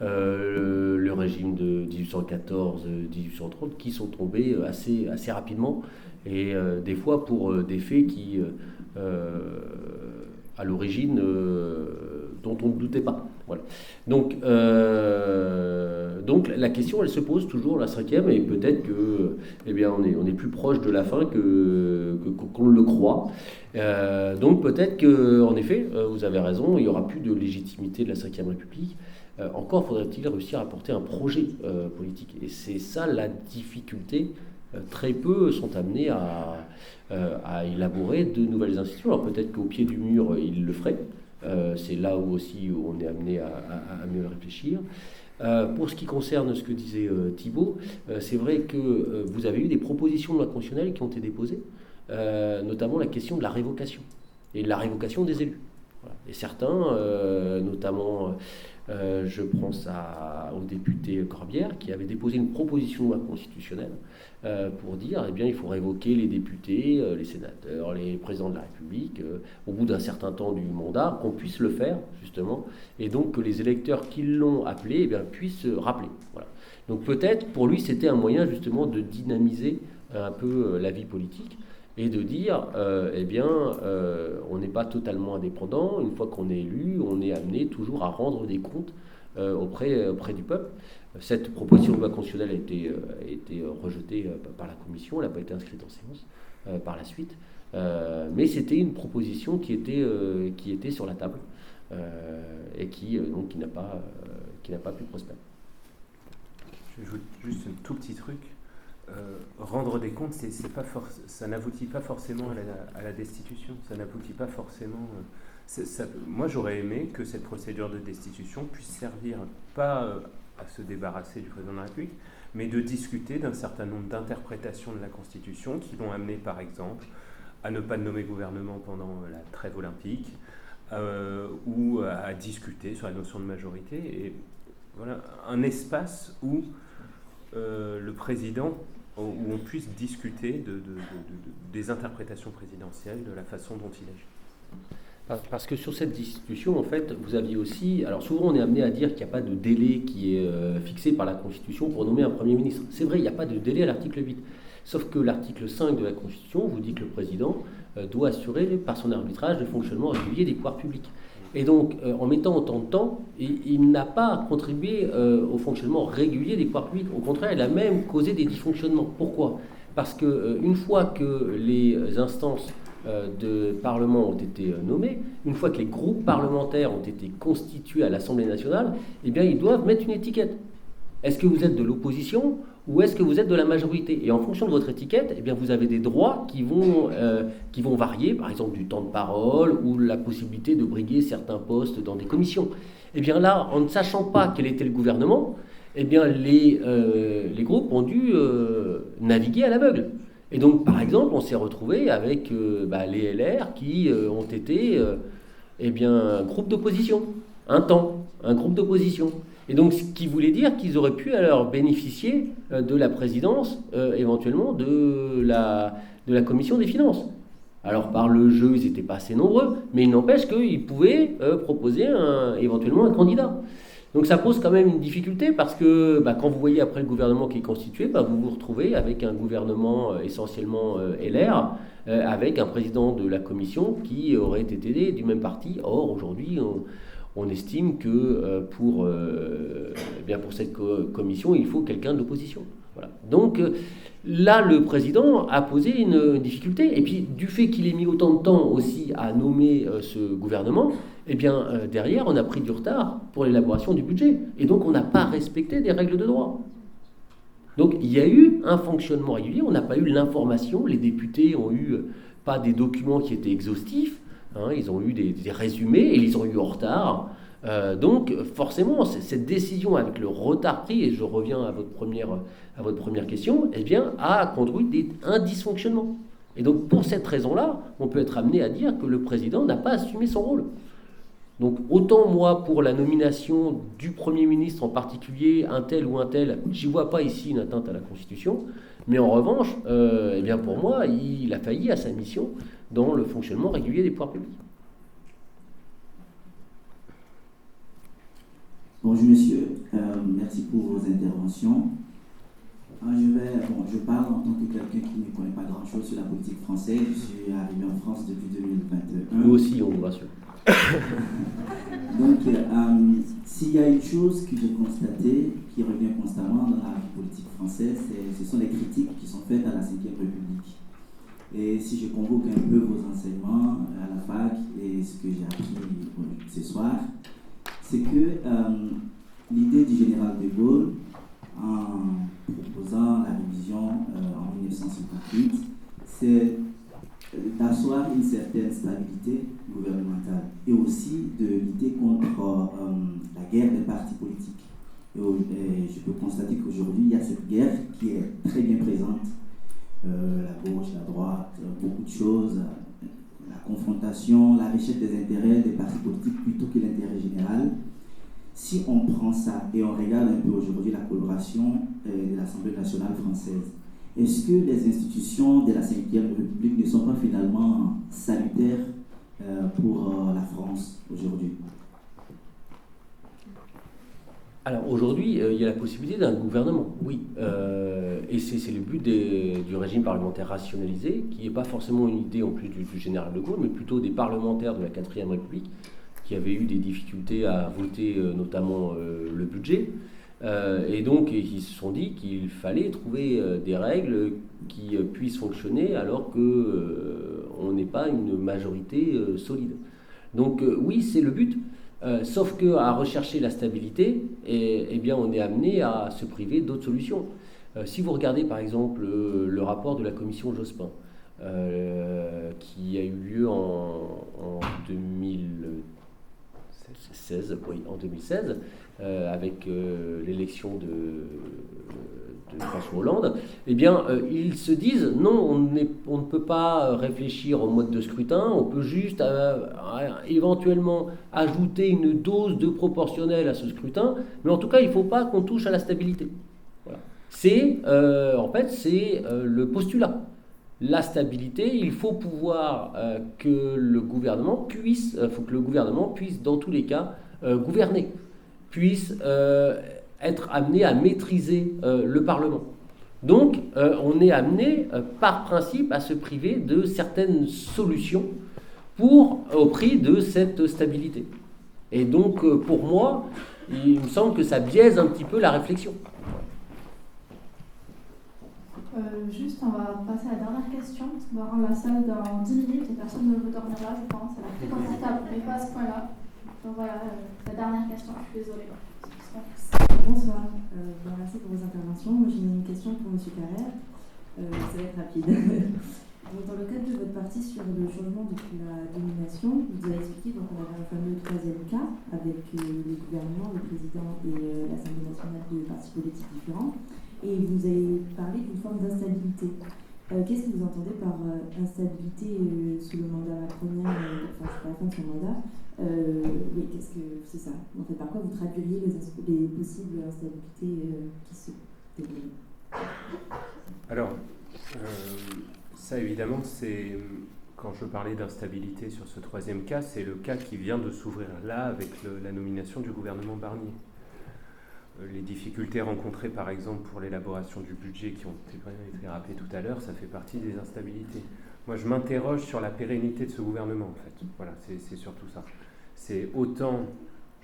Speaker 6: le régime de 1814, 1830, qui sont tombés assez rapidement, et des fois pour des faits qui, à l'origine, dont on ne doutait pas. Voilà. Donc la question, elle se pose toujours, la 5e, et peut-être que, eh bien, on est plus proche de la fin qu'on le croit. Donc peut-être qu'en effet, vous avez raison, il n'y aura plus de légitimité de la 5e République. Encore faudrait-il réussir à porter un projet politique. Et c'est ça la difficulté. Très peu sont amenés à élaborer de nouvelles institutions. Alors peut-être qu'au pied du mur, ils le feraient. C'est là où aussi on est amené à mieux réfléchir. Pour ce qui concerne ce que disait Thibault, c'est vrai que vous avez eu des propositions de loi constitutionnelle qui ont été déposées, notamment la question de la révocation et de la révocation des élus. Voilà. Et certains, notamment, je pense au député Corbière, qui avait déposé une proposition de loi constitutionnelle pour dire, eh bien, il faut révoquer les députés, les sénateurs, les présidents de la République, au bout d'un certain temps du mandat, qu'on puisse le faire, justement, et donc que les électeurs qui l'ont appelé, eh bien, puissent rappeler. Voilà. Donc peut-être, pour lui, c'était un moyen, justement, de dynamiser un peu la vie politique, et de dire, eh bien, on n'est pas totalement indépendant. Une fois qu'on est élu, on est amené toujours à rendre des comptes auprès du peuple. Cette proposition de loi constitutionnelle a été rejetée par la Commission, elle n'a pas été inscrite en séance par la suite. Mais c'était une proposition qui était sur la table et qui n'a pas pu prospérer.
Speaker 5: Je joue juste un tout petit truc. Rendre des comptes, ça n'aboutit pas forcément à la destitution. Ça n'aboutit pas forcément. Moi, j'aurais aimé que cette procédure de destitution puisse servir pas à se débarrasser du président de la République, mais de discuter d'un certain nombre d'interprétations de la Constitution qui l'ont amené, par exemple, à ne pas nommer gouvernement pendant la trêve olympique, ou à discuter sur la notion de majorité. Et voilà, un espace où le président, où on puisse discuter des interprétations présidentielles, de la façon dont il agit.
Speaker 6: Parce que sur cette destitution, en fait, vous aviez aussi... Alors souvent, on est amené à dire qu'il n'y a pas de délai qui est fixé par la Constitution pour nommer un Premier ministre. C'est vrai, il n'y a pas de délai à l'article 8. Sauf que l'article 5 de la Constitution vous dit que le président doit assurer, par son arbitrage, le fonctionnement régulier des pouvoirs publics. Et donc, en mettant autant de temps, il n'a pas contribué au fonctionnement régulier des pouvoirs publics. Au contraire, il a même causé des dysfonctionnements. Pourquoi ? Parce qu'une fois que les instances de Parlement ont été nommés, une fois que les groupes parlementaires ont été constitués à l'Assemblée nationale, eh bien, ils doivent mettre une étiquette. Est-ce que vous êtes de l'opposition ou est-ce que vous êtes de la majorité ? Et en fonction de votre étiquette, eh bien, vous avez des droits qui vont varier, par exemple du temps de parole ou la possibilité de briguer certains postes dans des commissions. Eh bien là, en ne sachant pas quel était le gouvernement, eh bien, les groupes ont dû naviguer à l'aveugle. Et donc, par exemple, on s'est retrouvé avec les LR qui ont été un groupe d'opposition, un groupe d'opposition. Et donc, ce qui voulait dire qu'ils auraient pu alors bénéficier de la présidence, éventuellement, de la commission des finances. Alors par le jeu, ils n'étaient pas assez nombreux, mais il n'empêche qu'ils pouvaient proposer éventuellement un candidat. Donc ça pose quand même une difficulté parce que quand vous voyez après le gouvernement qui est constitué, vous vous retrouvez avec un gouvernement essentiellement LR, avec un président de la commission qui aurait été du même parti. Or aujourd'hui, on estime que pour cette commission, il faut quelqu'un d'opposition. Voilà. Donc là, le président a posé une difficulté. Et puis du fait qu'il ait mis autant de temps aussi à nommer ce gouvernement, derrière, on a pris du retard pour l'élaboration du budget. Et donc, on n'a pas respecté des règles de droit. Donc, il y a eu un fonctionnement régulier. On n'a pas eu l'information. Les députés n'ont eu pas des documents qui étaient exhaustifs. Ils ont eu des résumés et ils ont eu en retard. Donc, forcément, cette décision avec le retard pris, et je reviens à votre première question, a conduit un dysfonctionnement. Et donc, pour cette raison-là, on peut être amené à dire que le président n'a pas assumé son rôle. Donc autant moi pour la nomination du Premier ministre en particulier, un tel ou un tel, j'y vois pas ici une atteinte à la Constitution, mais en revanche, pour moi, il a failli à sa mission dans le fonctionnement régulier des pouvoirs publics.
Speaker 11: Bonjour monsieur, merci pour vos interventions. Je parle en tant que quelqu'un qui ne connaît pas grand-chose sur la politique française. Je suis arrivé en France depuis 2021.
Speaker 6: Nous aussi, on vous rassure.
Speaker 11: Donc, s'il y a une chose que j'ai constatée, qui revient constamment dans la politique française, ce sont les critiques qui sont faites à la Ve République. Et si je convoque un peu vos enseignements à la fac et ce que j'ai appris ce soir, c'est que l'idée du général de Gaulle, en proposant la révision en 1958, c'est d'asseoir une certaine stabilité gouvernementale et aussi de lutter contre la guerre des partis politiques. Et je peux constater qu'aujourd'hui, il y a cette guerre qui est très bien présente. La gauche, la droite, beaucoup de choses, la confrontation, la recherche des intérêts des partis politiques plutôt que l'intérêt général. Si on prend ça et on regarde un peu aujourd'hui la coloration de l'Assemblée nationale française, est-ce que les institutions de la Ve République ne sont pas finalement salutaires pour la France aujourd'hui?
Speaker 6: Alors aujourd'hui, il y a la possibilité d'un gouvernement, oui. Et c'est le but du régime parlementaire rationalisé, qui n'est pas forcément une idée en plus du général de Gaulle, mais plutôt des parlementaires de la IVe République, qui avaient eu des difficultés à voter notamment le budget. Et donc, ils se sont dit qu'il fallait trouver des règles qui puissent fonctionner alors qu'on n'est pas une majorité solide. Donc oui, c'est le but. Sauf qu'à rechercher la stabilité, on est amené à se priver d'autres solutions. Si vous regardez par exemple le rapport de la commission Jospin, qui a eu lieu en 2016, avec l'élection de François Hollande, ils se disent non, on ne peut pas réfléchir au mode de scrutin, on peut juste éventuellement ajouter une dose de proportionnel à ce scrutin, mais en tout cas, il ne faut pas qu'on touche à la stabilité. Voilà. C'est le postulat. La stabilité, il faut pouvoir que le gouvernement puisse, dans tous les cas, gouverner, puisse être amené à maîtriser le Parlement. Donc, on est amené, par principe, à se priver de certaines solutions au prix de cette stabilité. Et donc, pour moi, il me semble que ça biaise un petit peu la réflexion.
Speaker 2: Juste, on va passer à la dernière question, parce qu'on va rendre la salle dans 10 minutes et personne ne veut dormir là, je pense. Elle est très confortable, mais pas à ce point-là. Donc voilà, la dernière question, je suis désolée.
Speaker 12: Bonsoir, merci pour vos interventions. Moi j'ai une question pour M. Carrère, ça va être rapide. Donc, dans le cadre de votre partie sur le changement depuis la domination, vous avez expliqué qu'on avait un fameux troisième cas avec le gouvernement, le président et l'Assemblée nationale de partis politiques différents. Et vous avez parlé d'une forme d'instabilité. Qu'est-ce que vous entendez par instabilité sous le mandat macronien, sur la fin de son mandat? Oui, qu'est-ce que c'est ça? En fait, par quoi vous traduiriez les possibles instabilités qui se développent?
Speaker 5: Alors, ça évidemment, c'est quand je parlais d'instabilité sur ce troisième cas, c'est le cas qui vient de s'ouvrir là avec la nomination du gouvernement Barnier. Les difficultés rencontrées par exemple pour l'élaboration du budget qui ont été rappelées tout à l'heure, ça fait partie des instabilités. Moi je m'interroge sur la pérennité de ce gouvernement en fait. Voilà, c'est surtout ça. C'est autant,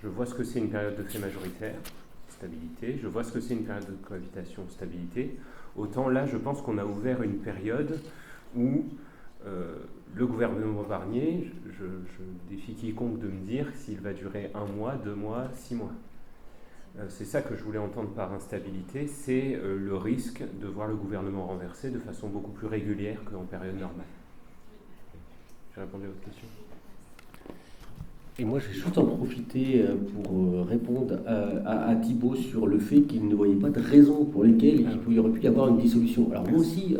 Speaker 5: je vois ce que c'est une période de fait majoritaire, stabilité, je vois ce que c'est une période de cohabitation, stabilité, autant là je pense qu'on a ouvert une période où le gouvernement Barnier, je défie quiconque de me dire s'il va durer 1 mois, 2 mois, 6 mois. C'est ça que je voulais entendre par instabilité, c'est le risque de voir le gouvernement renversé de façon beaucoup plus régulière qu'en période normale. J'ai répondu à votre question.
Speaker 6: Et moi, je vais juste en profiter pour répondre à Thibaut sur le fait qu'il ne voyait pas de raison pour lesquelles il aurait pu y avoir une dissolution. Alors moi aussi,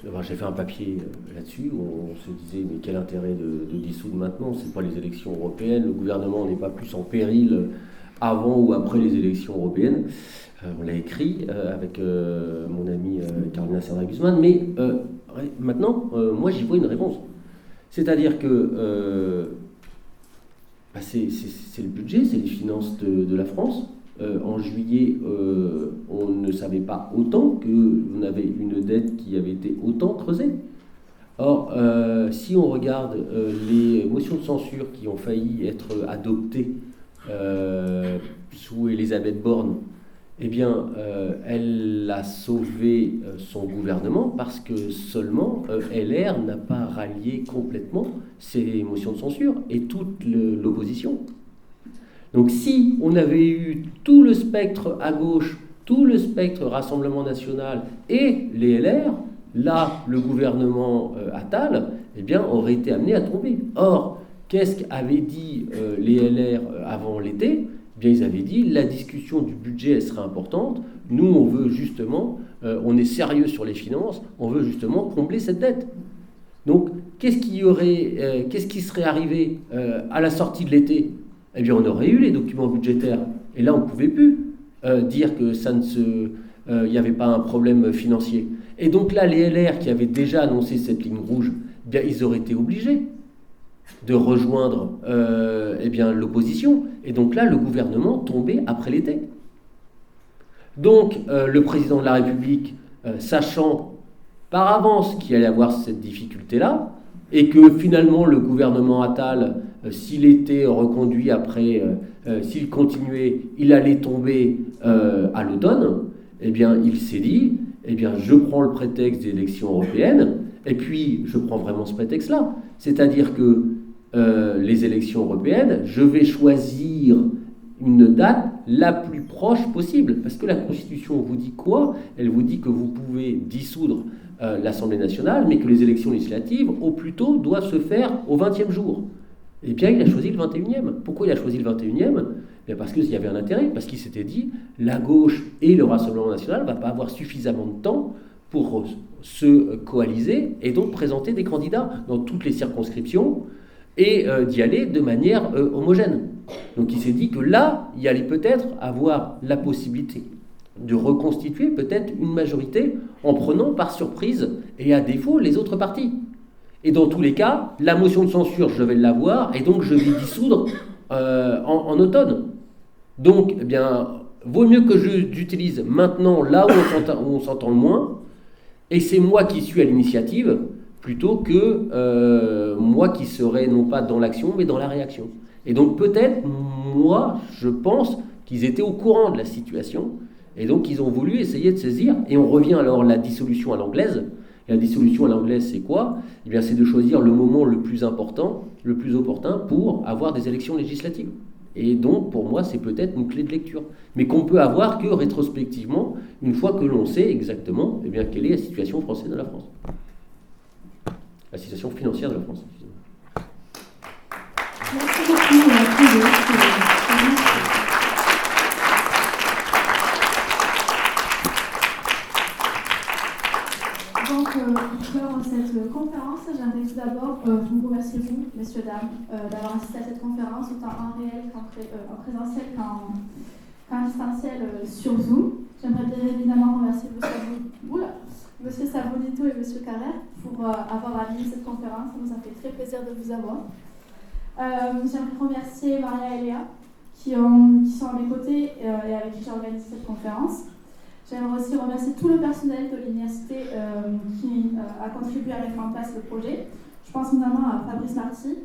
Speaker 6: j'ai fait un papier là-dessus où on se disait mais quel intérêt de dissoudre maintenant, c'est pas les élections européennes, le gouvernement n'est pas plus en péril avant ou après les élections européennes. On l'a écrit avec mon amie Carolina Serna-Guzman, mais maintenant, moi j'y vois une réponse. C'est-à-dire que c'est le budget, c'est les finances de la France. En juillet, on ne savait pas autant qu'on avait une dette qui avait été autant creusée. Or, si on regarde les motions de censure qui ont failli être adoptées sous Elisabeth Borne, eh bien, elle a sauvé son gouvernement parce que seulement LR n'a pas rallié complètement ces motions de censure et toute l'opposition. Donc si on avait eu tout le spectre à gauche, tout le spectre Rassemblement National et les LR, là, le gouvernement Attal, eh bien, aurait été amené à tomber. Or, qu'est-ce qu'avaient dit les LR avant l'été ? Eh bien, ils avaient dit la discussion du budget elle sera importante. Nous, on veut justement, on est sérieux sur les finances, on veut justement combler cette dette. Donc, qu'est-ce qui serait arrivé à la sortie de l'été ? Eh bien, on aurait eu les documents budgétaires. Et là, on ne pouvait plus dire que il n'y avait pas un problème financier. Et donc là, les LR qui avaient déjà annoncé cette ligne rouge, eh bien, ils auraient été obligés de rejoindre l'opposition. Et donc là, le gouvernement tombait après l'été. Donc, le président de la République, sachant par avance qu'il allait avoir cette difficulté-là, et que finalement le gouvernement Attal, s'il était reconduit après, s'il continuait, il allait tomber à l'automne, eh bien, il s'est dit, eh bien, je prends le prétexte des élections européennes, et puis je prends vraiment ce prétexte-là. C'est-à-dire que les élections européennes, je vais choisir une date la plus proche possible. Parce que la Constitution vous dit quoi ? Elle vous dit que vous pouvez dissoudre l'Assemblée nationale, mais que les élections législatives, au plus tôt, doivent se faire au 20e jour. Eh bien, il a choisi le 21e. Pourquoi il a choisi le 21e ? Bien parce qu'il y avait un intérêt, parce qu'il s'était dit, la gauche et le Rassemblement national ne vont pas avoir suffisamment de temps pour se coaliser et donc présenter des candidats dans toutes les circonscriptions et d'y aller de manière homogène. Donc il s'est dit que là, il y allait peut-être avoir la possibilité de reconstituer peut-être une majorité en prenant par surprise et à défaut les autres partis. Et dans tous les cas, la motion de censure, je vais l'avoir et donc je vais dissoudre en automne. Donc, eh bien, vaut mieux que j'utilise maintenant là où on s'entend le moins, et c'est moi qui suis à l'initiative, plutôt que moi qui serais non pas dans l'action, mais dans la réaction. Et donc peut-être, moi, je pense qu'ils étaient au courant de la situation, et donc ils ont voulu essayer de saisir, et on revient alors à la dissolution à l'anglaise. Et la dissolution à l'anglaise, c'est quoi ? Eh bien, c'est de choisir le moment le plus important, le plus opportun pour avoir des élections législatives. Et donc, pour moi, c'est peut-être une clé de lecture. Mais qu'on peut avoir que rétrospectivement, une fois que l'on sait exactement quelle est la situation française de la France. La situation financière de la France.
Speaker 2: Merci beaucoup. Donc, pour clore cette conférence, j'aimerais tout d'abord vous remercier, vous, messieurs, dames, d'avoir assisté à cette conférence, autant en réel qu'en présentiel qu'en distanciel sur Zoom. J'aimerais bien évidemment remercier monsieur Savonito et monsieur Carrère, pour avoir animé cette conférence. Ça nous a fait très plaisir de vous avoir. J'aimerais remercier Maria et Léa qui sont à mes côtés et avec qui j'ai organisé cette conférence. J'aimerais aussi remercier tout le personnel de l'université qui a contribué à mettre en place le projet. Je pense notamment à Fabrice Marty,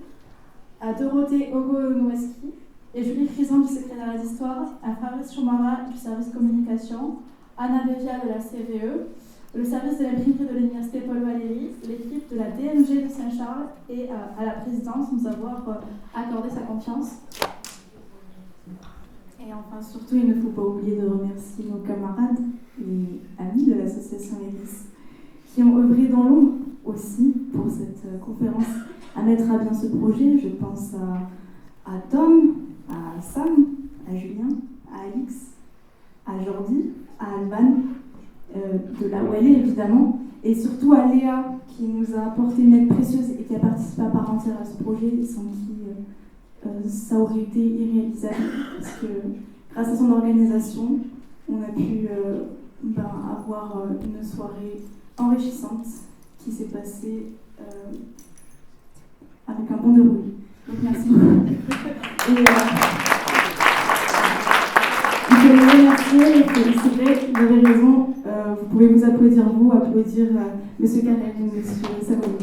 Speaker 2: à Dorothée Ogo-Noweski et Julie Frison du secrétariat d'histoire, à Fabrice Choumara du service communication, Anna Bévia de la CVE, le service de l'imprimerie de l'université Paul Valéry, l'équipe de la DMG de Saint-Charles et à la présidence de nous avoir accordé sa confiance.
Speaker 4: Et enfin, surtout, il ne faut pas oublier de remercier nos camarades et amis de l'association ERIS qui ont œuvré dans l'ombre aussi pour cette conférence à mettre à bien ce projet. Je pense à Tom, à Sam, à Julien, à Alix, à Jordi, à Alban, de la Wallet évidemment, et surtout à Léa qui nous a apporté une aide précieuse et qui a participé à part entière à ce projet, sans qui ça aurait été irréalisable, parce que grâce à son organisation, on a pu avoir une soirée enrichissante qui s'est passée avec un bon déroulé. Donc merci beaucoup. Et je veux vous remercier et féliciter, vous avez raison, vous pouvez vous applaudir, applaudir M. Carrel et M. Savoni.